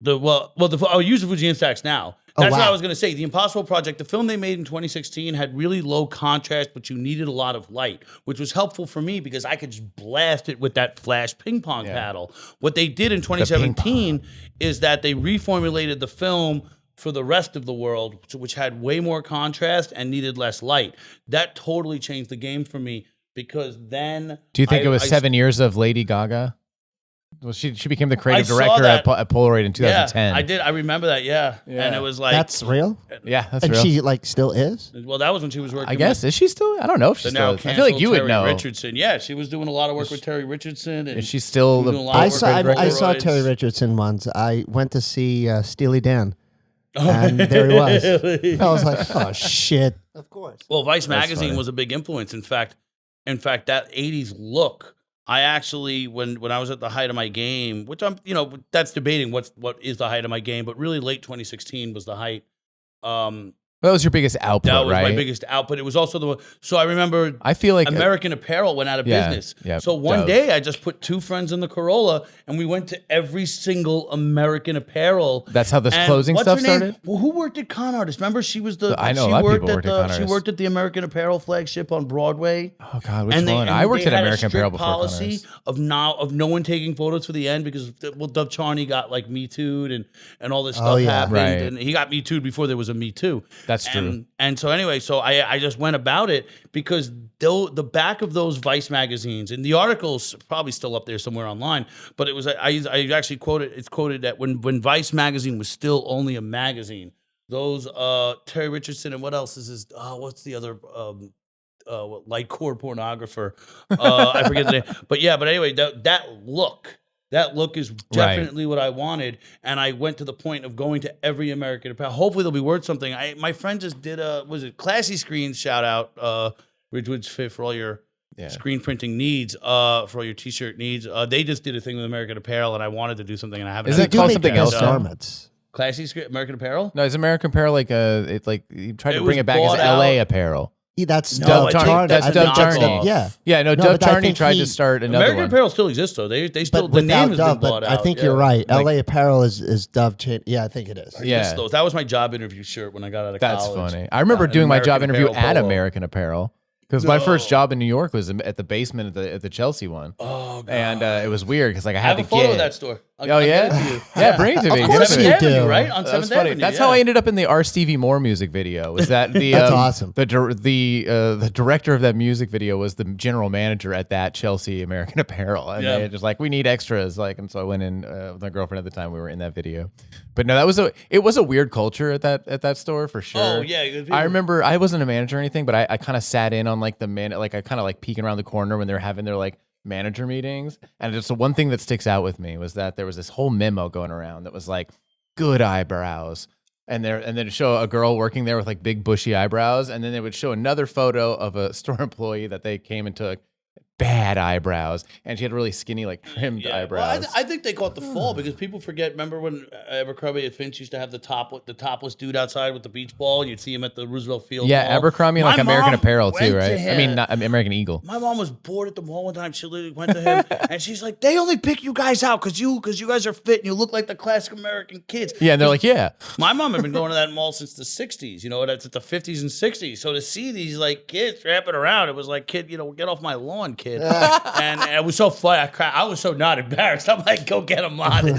I'll use the Fuji Instax now. That's what wow. I was going to say. The Impossible Project, the film they made in 2016 had really low contrast, but you needed a lot of light, which was helpful for me because I could just blast it with that flash ping pong paddle. What they did in 2017 is that they reformulated the film for the rest of the world, which had way more contrast and needed less light. That totally changed the game for me because then... Do you think it was 7 years of Lady Gaga? Well, she became the creative saw director that. at Polaroid in 2010. Yeah, I did. I remember that, yeah. And it was like... That's real? Yeah, that's And real. she like still is? Well, that was when she was working I guess. Is she still? I don't know if she's the now still is. I feel like you would Terry know. Richardson. Yeah, she was doing a lot of work with Terry Richardson. And Is she still she was the... doing a lot of work with I saw Polaroids. Terry Richardson once. I went to see Steely Dan. And there he was. I was like, oh, shit. Of course. Well, Vice magazine funny. was a big influence. In fact, that 80s look, I actually, when I was at the height of my game, which I'm, that's debating what is the height of my game, but really late 2016 was the height. That was your biggest output, That was right? my biggest output. It was also the one. So I remember I feel like American Apparel went out of business. yeah, So one Dove. day I just put two friends in the Corolla and we went to every single American Apparel. That's how this And closing what's stuff her name? started? Well, who worked at Con Artist? Remember, she was the. I know she a lot of worked people at worked at Con She Artist. worked at the American Apparel flagship on Broadway. Oh God, which one? I worked at American Apparel before Con policy Artist. of no one taking photos for the end because Dove Charney got like Me Too'd and all this stuff yeah. happened, Right. and he got Me Too'd before there was a Me Too. That's true. And so anyway, so I just went about it because the back of those Vice magazines, and the article's probably still up there somewhere online, but it was I actually quoted that when Vice magazine was still only a magazine, those Terry Richardson and what else is his what's the other light core pornographer, I forget the name, but anyway, that look is definitely what I wanted, and I went to the point of going to every American Apparel. Hopefully, they'll be worth something. My friend just did Classy Screens shout out Ridgewood's Fit for all your screen printing needs, for all your T-shirt needs. They just did a thing with American Apparel, and I wanted to do something, and I haven't. Isn't it called something else now? Garments. Classy American Apparel? No, is American Apparel like it's like you tried to It bring was it back as bought LA out. Apparel? Yeah, that's No, Dove I think Charney. that's I Dove think Charney. Yeah. Yeah, no, No, Dove but I Charney think tried he- to start another American one. Apparel still exists though. They still But the name without has Dove, been bought but out. I think yeah. you're right. Like- LA Apparel is Dove. Yeah, I think it is. Yeah, That was my job interview shirt when I got out of that's college. funny. I remember An doing my American job interview Apparel at polo. American Apparel because my first job in New York was at the basement at the Chelsea one. Oh, God. And it was weird because like I I had have a to photo get. of that store. Oh yeah, I'll get it to you. yeah, bring it to me. Of course Give it you to me. do. Avenue, right? On That 7th was funny. Avenue. That's yeah. how I ended up in the R. Stevie Moore music video. Was that the That's awesome. The director of that music video was the general manager at that Chelsea American Apparel, and Yeah. they just like we need extras, like, and so I went in with my girlfriend at the time. We were in that video, but no, it was a weird culture at that store for sure. Oh, yeah, good people. I remember I wasn't a manager or anything, but I kind of sat in on like I kind of like peeking around the corner when they were having their like manager meetings, and just the one thing that sticks out with me was that there was this whole memo going around that was like good eyebrows, and then show a girl working there with like big bushy eyebrows, and then they would show another photo of a store employee that they came and took bad eyebrows, and she had really skinny, like trimmed eyebrows. Well, I think they caught the fall because people forget. Remember when Abercrombie and Finch used to have the topless dude outside with the beach ball, and you'd see him at the Roosevelt Field Yeah, Mall? Abercrombie and like My American mom Apparel too, went right? to I mean, him. not American Eagle. My mom was bored at the mall one time. She literally went to him, and she's like, "They only pick you guys out because you guys are fit and you look like the classic American kids." Yeah, and they're like, yeah. My mom had been going to that mall since the 60s, that's at the 50s and 60s. So to see these like kids wrapping around, it was like, kid, get off my lawn, kid. and it was so funny. I was so not embarrassed. I'm like, go get him, Mom.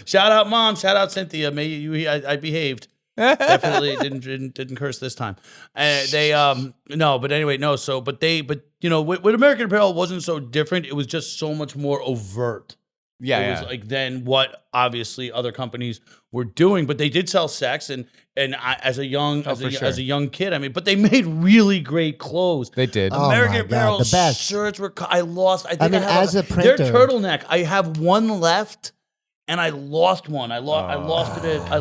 Shout out, Mom. Shout out, Cynthia. I behaved. Definitely didn't curse this time. No, but anyway, no. So, but with American Apparel, it wasn't so different. It was just so much more overt. It was like then what obviously other companies were doing, but they did sell sex and as a young kid, but they made really great clothes. They did. American Apparel the best shirts were. I lost. I think I mean, as a printer, their turtleneck. I have one left, and I lost one. I lost it at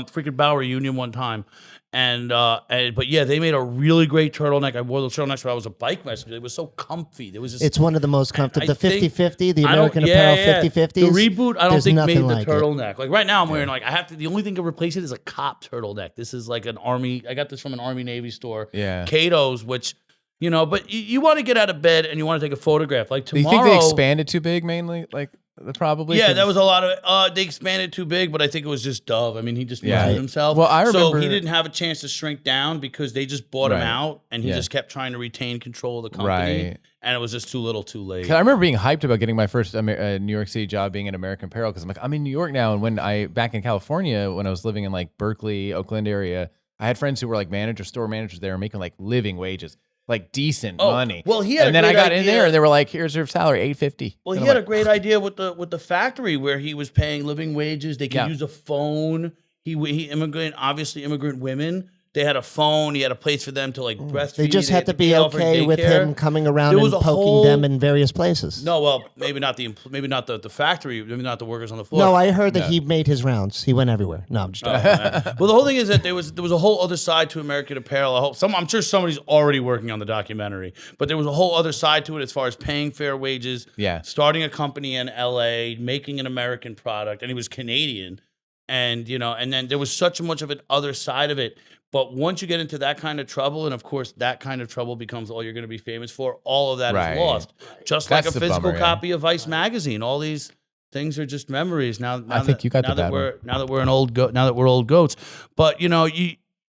freaking Bowery Union one time. But yeah, they made a really great turtleneck. I wore those turtlenecks when I was a bike messenger. It was so comfy. There was just, it's one of the most comfortable. The 50-50, the I don't- American yeah, Apparel yeah. 50-50s. The reboot, I don't there's think made nothing the like it. turtleneck. Like right now, I'm wearing the only thing to replace it is a cop turtleneck. This is like an Army. I got this from an Army Navy store. Yeah. Cato's, which. But you want to get out of bed and you want to take a photograph. Like Do you tomorrow. think they expanded too big mainly? Like probably? Yeah, that was a lot of they expanded too big, but I think it was just Dove. I mean, he just moved himself. Well, I remember. So he didn't have a chance to shrink down because they just bought him out and he just kept trying to retain control of the company. Right. And it was just too little too late. 'Cause I remember being hyped about getting my first New York City job being in American Apparel because I'm like, I'm in New York now. And when back in California, when I was living in like Berkeley, Oakland area, I had friends who were like store managers there making like living wages. Like decent money. Well, he had and then I got in there and they were like, "Here's your salary, $850." Well, he had a great idea with the factory where he was paying living wages. They could use a phone. He immigrant women. They had a phone. He had a place for them to like breastfeed. They just had to be okay with him coming around and poking them in various places. No, well, maybe not the factory, maybe not the workers on the floor. No, I heard that he made his rounds. He went everywhere. No, I'm just joking. Well, the whole thing is that there was a whole other side to American Apparel. I'm sure somebody's already working on the documentary, but there was a whole other side to it as far as paying fair wages, starting a company in LA, making an American product, and he was Canadian, and then there was such much of an other side of it. But once you get into that kind of trouble, and of course that kind of trouble becomes all you're going to be famous for, all of that is lost. Just That's like a the physical bummer, copy of Vice magazine. All these things are just memories. Now I think you got the bad one. Now that we're old goats. But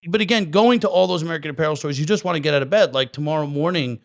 but again, going to all those American Apparel stores, you just want to get out of bed. Like tomorrow morning,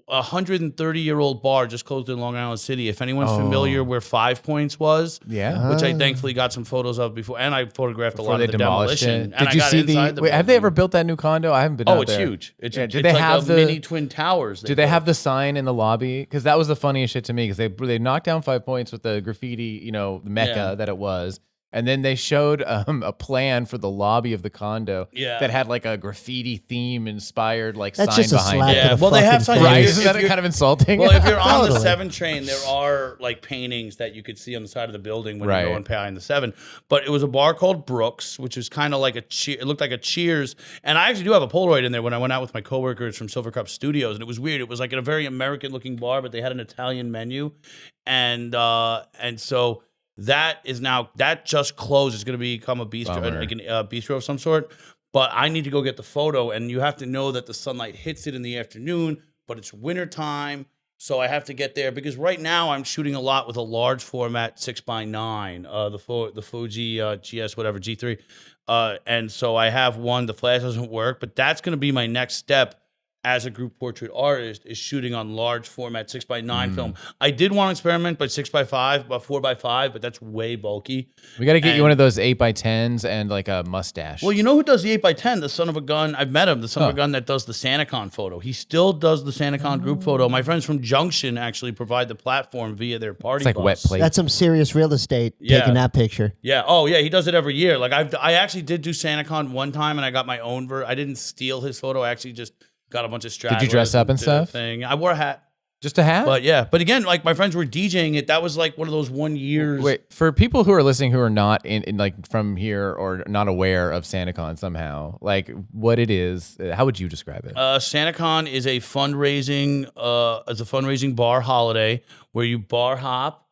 a 130-year-old bar just closed in Long Island City. If anyone's familiar where 5 Points was, which I thankfully got some photos of before, and I photographed a lot of the demolition. Did you see have they ever built that new condo? I haven't been out it's there. Huge. It's Did it's they like have a mini twin towers. Do they have the sign in the lobby? Because that was the funniest shit to me. Because they knocked down 5 Points with the graffiti, the mecca that it was. And then they showed a plan for the lobby of the condo that had like a graffiti theme inspired like That's sign just a behind slap it. to the Well, they have fucking signs. Right? face. Isn't that kind of insulting? Well, if you're on the Totally. 7 train, there are like paintings that you could see on the side of the building when you're going behind the 7. But it was a bar called Brooks, which was kind of like it looked like a Cheers. And I actually do have a Polaroid in there when I went out with my coworkers from Silver Cup Studios, and it was weird. It was like in a very American-looking bar, but they had an Italian menu, and so. That just closed. It's going to become a bistro, bistro of some sort. But I need to go get the photo, and you have to know that the sunlight hits it in the afternoon, but it's wintertime, so I have to get there because right now I'm shooting a lot with a large format 6x9, the Fuji GS whatever G3, and so I have one. The flash doesn't work, but that's going to be my next step. As a group portrait artist, is shooting on large format 6x9 film. I did want to experiment by 6x5, by 4x5, but that's way bulky. We got to get you one of those 8x10s and like a mustache. Well, you know who does the 8x10? The son of a gun. I've met him. The son of a gun that does the SantaCon photo. He still does the SantaCon group photo. My friends from Junction actually provide the platform via their party it's like bus. wet plate. That's some serious real estate taking that picture. Yeah. Oh, yeah. He does it every year. Like I actually did do SantaCon one time, and I got my own I didn't steal his photo. I actually just got a bunch of stragglers. Did you dress up and stuff? I wore a hat. Just to have? But yeah, but again, like my friends were DJing it. That was like one of those 1 years. Wait, for people who are listening who are not in like from here or not aware of SantaCon somehow, like what it is, how would you describe it? SantaCon is a fundraising bar holiday where you bar hop,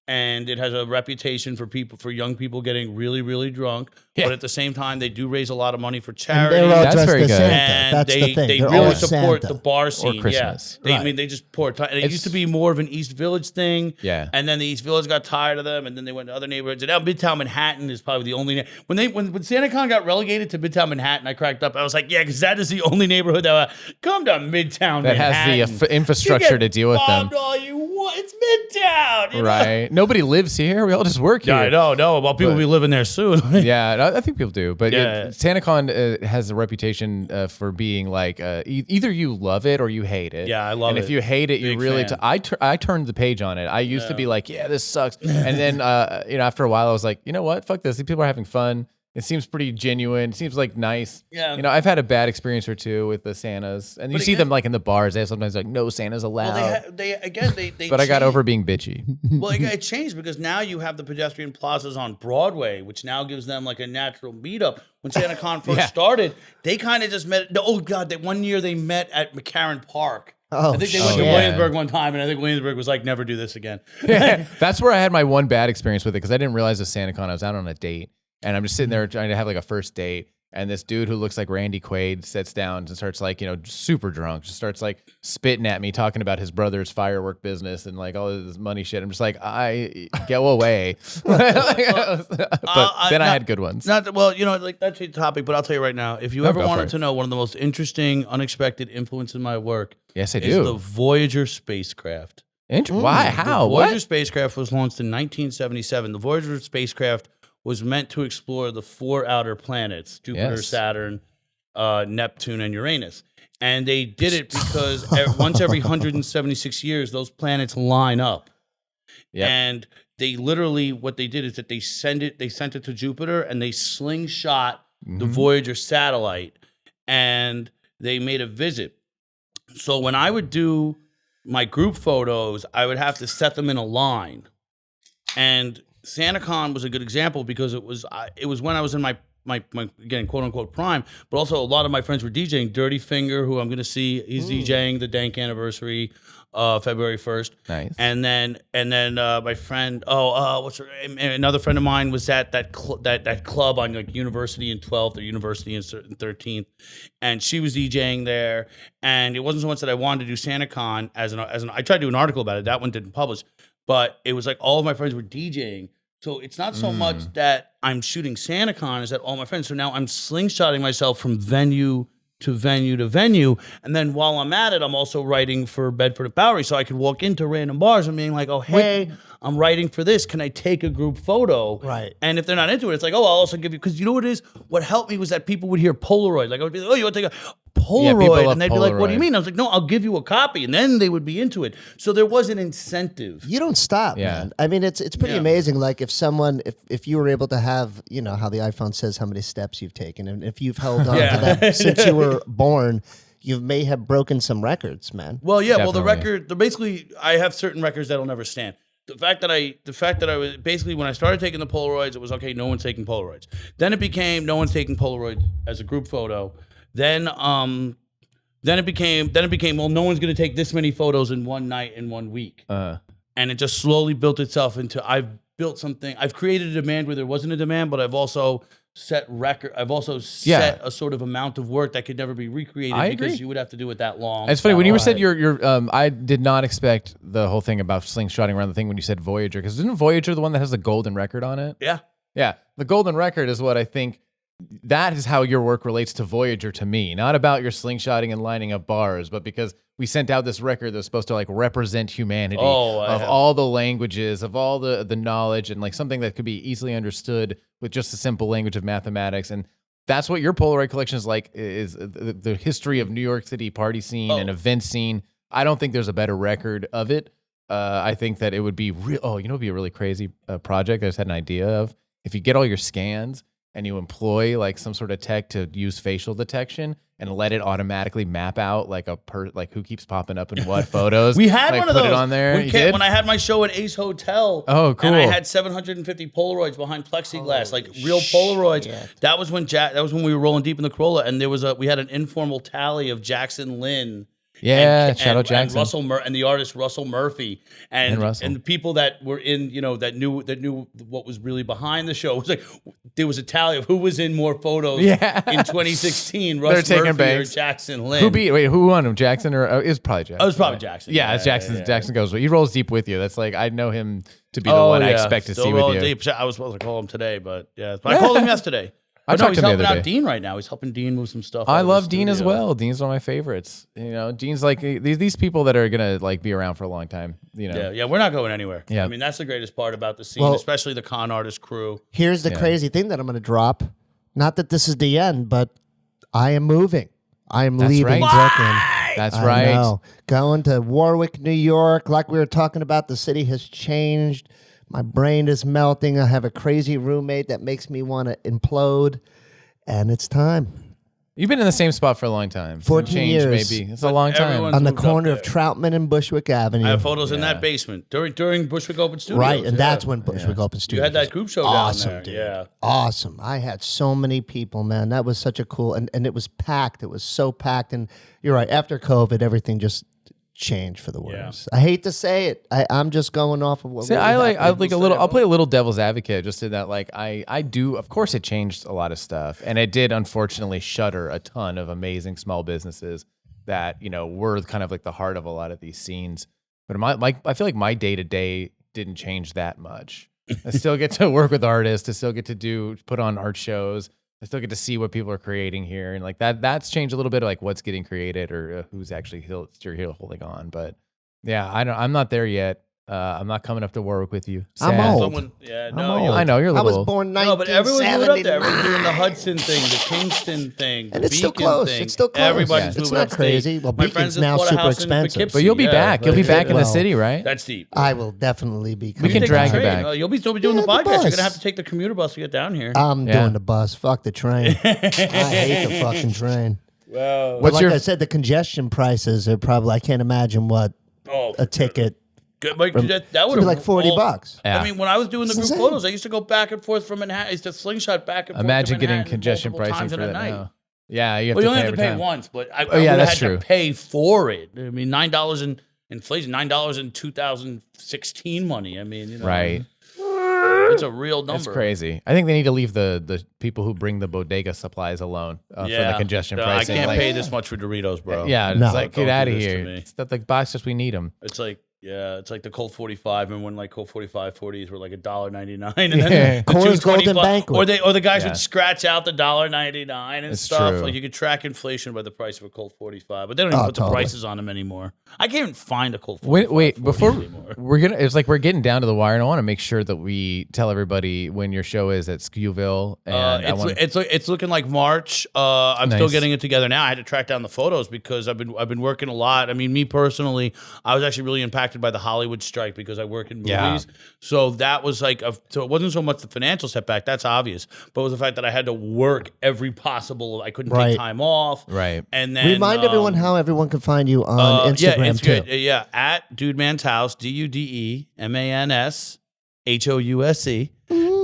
and it has a reputation for young people getting really, really drunk. Yeah. But at the same time, they do raise a lot of money for And charity. they're all That's dressed very as good. Santa. And That's the thing. they They're really all support Santa. the bar scene. Christmas. Yeah. Right. I mean, they just pour. It It's- used to be more of an East Village thing. Yeah. And then the East Village got tired of them, and then they went to other neighborhoods. And now Midtown Manhattan is probably the only. When SantaCon got relegated to Midtown Manhattan, I cracked up. I was like, yeah, because that is the only neighborhood that come to Midtown That Manhattan. has the infrastructure You get to deal with them. bombed all you want. It's Midtown. You know? Right. Nobody lives here. We all just work here. Yeah, I know. No, well, people But- will be living there soon. Yeah, I think people do. But Yeah. SantaCon has a reputation for being like either you love it or you hate it. Yeah, I love and it. And if you hate it, you Big really. fan. I turned the page on it. I used to be like, yeah, this sucks. And then after a while, I was like, you know what? Fuck this. These people are having fun. It seems pretty genuine. It seems like nice. Yeah. I've had a bad experience or two with the Santas, and you But see again- them like in the bars. They have sometimes like no Santas allowed. Well, they but I got changed- over being bitchy. Well, it changed because now you have the pedestrian plazas on Broadway, which now gives them like a natural meetup. When SantaCon first Yeah. started, they kind of just met. Oh God, that 1 year they met at McCarran Park. Oh, I think they went to shit. Williamsburg one time, and I think Williamsburg was like, "Never do this again." That's where I had my one bad experience with it because I didn't realize it was SantaCon. I was out on a date and I'm just sitting there trying to have like a first date. And this dude who looks like Randy Quaid sits down and starts like, super drunk, just starts like spitting at me, talking about his brother's firework business and like all of this money shit. I'm just like, go away. But then I had good ones. Not that, well, like that's a topic, but I'll tell you right now, if you No, ever go for wanted it. to know one of the most interesting, unexpected influence in my work, Yes, I is do. the Voyager spacecraft. Why? How? The Voyager What? spacecraft was launched in 1977. The Voyager spacecraft was meant to explore the 4 outer planets: Jupiter, Yes. Saturn, Neptune, and Uranus. And they did it because once every 176 years, those planets line up. Yep. And they literally, what they did is that they sent it to Jupiter, and they slingshot the Voyager satellite, and they made a visit. So when I would do my group photos, I would have to set them in a line. And SantaCon was a good example because it was when I was in my again, quote unquote prime, but also a lot of my friends were DJing. Dirty Finger, who I'm going to see, he's DJing the Dank Anniversary, February 1st. Nice. And then my friend, what's her name? Another friend of mine was at that club on like University and 12th or University and 13th, and she was DJing there. And it wasn't so much that I wanted to do SantaCon as an I tried to do an article about it. That one didn't publish, but it was like all of my friends were DJing. So it's not so much that I'm shooting SantaCon, is that all my friends. So now I'm slingshotting myself from venue to venue to venue. And then while I'm at it, I'm also writing for Bedford and Bowery. So I could walk into random bars and being like, oh, hey, I'm writing for this. Can I take a group photo? Right. And if they're not into it, it's like, oh, I'll also give you, because you know what it is? What helped me was that people would hear Polaroid. Like I would be like, oh, you want to take a Polaroid? love And they'd be like, what do you Polaroid. mean? I was like, no, I'll give you a copy. And then they would be into it. So there was an incentive. You don't stop, Yeah. man. I mean, it's pretty Yeah. amazing. Like if you were able to have, how the iPhone says how many steps you've taken, and if you've held on Yeah. to that since you were born, you may have broken some records, man. Well, yeah. Well, the Definitely. basically, I have certain records that'll never stand. The fact that I was basically, when I started taking the Polaroids, it was okay. No one's taking Polaroids. Then it became no one's taking Polaroids as a group photo. Then it became well, no one's going to take this many photos in one night in 1 week. And it just slowly built itself into, I've built something. I've created a demand where there wasn't a demand, but I've also set a sort of amount of work that could never be recreated I because agree. you would have to do it that long. It's funny when you were Right. said your I did not expect the whole thing about slingshotting around the thing when you said Voyager, because isn't Voyager the one that has the golden record on it? Yeah. Yeah, the golden record is what I think. That is how your work relates to Voyager to me. Not about your slingshotting and lining up bars, but because we sent out this record that's supposed to like represent humanity of all the languages, of all the knowledge, and like something that could be easily understood with just the simple language of mathematics. And that's what your Polaroid collection is like, is the history of New York City party scene and event scene. I don't think there's a better record of it. I think that it would be it'd be a really crazy project I just had an idea of. If you get all your scans and you employ like some sort of tech to use facial detection and let it automatically map out like like who keeps popping up in what photos. We had like, one of those. Put it on there. When I had my show at Ace Hotel. Oh, cool. And I had 750 Polaroids behind plexiglass, like real Polaroids. That was when we were rolling deep in the Corolla, and we had an informal tally of Jackson Lynn. Yeah, Shadow Jackson, and the artist Russell Murphy, and Russell. the people that were in, that knew what was really behind the show. It was like there was a tally of who was in more photos in 2016. Russell Murphy or Jackson Lynn. Who won him? Jackson or it was probably Jackson. Oh, it was probably Jackson. Yeah, it's Jackson. Jackson goes. He rolls deep with you. That's like I know him to be the one I expect to see with you. Deep. I was supposed to call him today, but I called him yesterday. I talked he's to him helping the other out day. Dean right now. He's helping Dean move some stuff. I love Dean as well. Dean's one of my favorites. Dean's like these people that are gonna like be around for a long time. Yeah, we're not going anywhere. Yeah. I mean that's the greatest part about the scene, especially the con artist crew. Here's the crazy thing that I'm going to drop. Not that this is the end, but I am moving. I am leaving Brooklyn. That's I right. know. Going to Warwick, New York. Like we were talking about, the city has changed. My brain is melting. I have a crazy roommate that makes me want to implode. And it's time. You've been in the same spot for a long time. 14 years. Maybe. It's a long time. Everyone's On the moved up corner of there. Troutman and Bushwick Avenue. I have photos in that basement during Bushwick Open Studios. Right, and that's when Bushwick Open Studios. You had that group show awesome, down there. dude. Yeah. Awesome. I had so many people, man. That was such a cool, and it was packed. It was so packed. And you're right, after COVID, everything just changed for the worse. I hate to say it. I'm just going off of what See, really I happened. like a little. I'll play a little devil's advocate, just in that, like I do. Of course, it changed a lot of stuff, and it did unfortunately shutter a ton of amazing small businesses that were kind of like the heart of a lot of these scenes. But I feel like my day to day didn't change that much. I still get to work with artists. I still get to put on art shows. I still get to see what people are creating here, and like that's changed a little bit of like what's getting created or who's actually still holding on. But yeah, I'm not there yet. I'm not coming up to Warwick with you. I'm Sad. old. I know you're a I little was old. born No, but everyone's moving up there. 1979. Everyone's doing the Hudson thing, the Kingston thing, And the it's still Beacon close. thing. It's still close. Everybody's It's moving not upstate. crazy. Well, My Beacon's friends now just bought a super house in expensive. Poughkeepsie. But you'll be back. You'll be back in the Well, city, right? That's deep. I will definitely be. We can Take drag the you train. back. Oh, you'll be still be doing the the podcast. You're bus. gonna have to take the commuter bus to get down here. I'm Yeah. doing the bus. Fuck the train. I hate the fucking train. Wow. But like I said, the congestion prices are probably. I can't imagine what a ticket. Good, but that would be like $40. Yeah. I mean, when I was doing the It's group insane. photos, I used to go back and forth from Manhattan. I used to slingshot back and forth. Imagine to getting Manhattan congestion multiple pricing times for in a that night. now. Yeah, you have Well, you to only pay have to every pay time. once, but I yeah, would have that's had true. to pay for it. I mean, $9 in inflation, $9 in 2016 money. I mean, Right. it's a real number. That's crazy. I think they need to leave the people who bring the bodega supplies alone for the congestion No, pricing. I can't Like, pay this much for Doritos, bro. Yeah, it's No. like Don't get out do of this to here. me. It's not like box just we need them. It's like, it's like the Colt 45, and when like Colt 45 40s were like $1.99, and Yeah. then the Coors Golden 225 Banquet. or the guys Yeah. would scratch out the $1.99 and It's stuff. true. Like you could track inflation by the price of a Colt 45, but they don't even Oh, put the totally. prices on them anymore. I can't even find a Colt 45 Wait, 40 before anymore. it's like we're getting down to the wire, and I want to make sure that we tell everybody when your show is at Skewville. And I want It's looking like March. I'm still Nice. getting it together now. I had to track down the photos because I've been working a lot. I mean, me personally, I was actually really impacted by the Hollywood strike because I work in movies. Yeah. So that was like so it wasn't so much the financial setback. That's obvious, but it was the fact that I had to work every possible. I couldn't Right. take time off. Right. And then Remind everyone how everyone can find you on Instagram yeah, it's too. good. Yeah, at Dude Man's House, DUDEMANSHOUSE.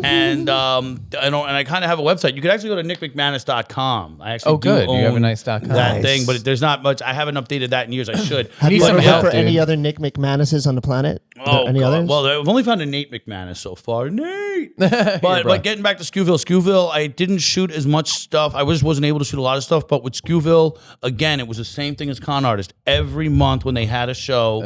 And I kind of have a website. You could actually go to nickmcmanus.com. I actually good. do You have a own nice .com. that Nice. thing, but there's not much. I haven't updated that in years. I should. Have need you some ever help, looked for any dude. other Nick McManuses on the planet? Any God. others? Well, I've only found a Nate McManus so far. Nate. Here, But bro. getting back to Skewville, I didn't shoot as much stuff. I wasn't able to shoot a lot of stuff. But with Skewville, again, it was the same thing as Con Artist. Every month when they had a show,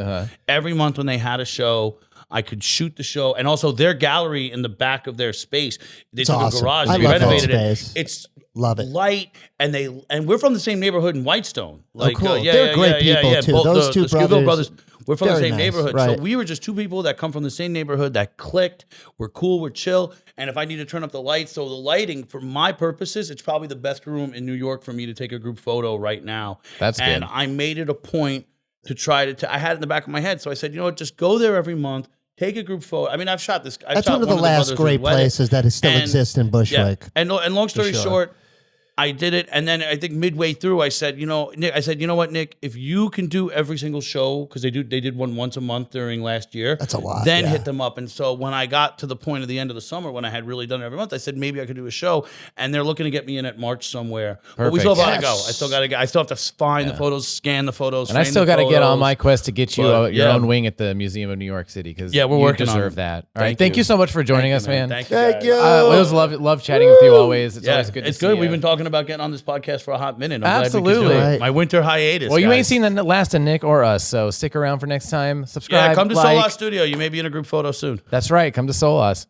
I could shoot the show, and also their gallery in the back of their space. They took awesome. a garage, I they love that renovated it. space. It's Love it. light, and we're from the same neighborhood in Whitestone. Like, cool. They're great people, too. Both Those two the Skewville brothers, we're from the very same nice, neighborhood, right. so we were just two people that come from the same neighborhood that clicked. We're cool, we're chill, and if I need to turn up the lights, so the lighting for my purposes, it's probably the best room in New York for me to take a group photo right now. That's and good. I made it a point to try to. I had it in the back of my head, so I said, you know what, just go there every month. take a group photo. I mean, I've shot this. That's one of the last great places that still exist in Bushwick. Yeah. And long story short, I did it, and then I think midway through, I said, Nick, you know what, Nick, if you can do every single show, because they did one once a month during last year. That's a lot. Then hit them up, and so when I got to the point of the end of the summer, when I had really done it every month, I said maybe I could do a show, and they're looking to get me in at March somewhere. But we still got to go. I still have to find the photos, scan the photos, and I still got to get on my quest to get you your own wing at the Museum of New York City because we're working on deserve that. All right, thank you so much for joining us, man. Thank you. Thank you. It was love chatting with you always. It's always good to see you. We've been talking about getting on this podcast for a hot minute. I'm Absolutely. glad we could do it. My winter hiatus. Well, you guys. ain't seen the last of Nick or us, so stick around for next time. Subscribe. Yeah, come to like. Solas Studio. You may be in a group photo soon. That's right. Come to Solas.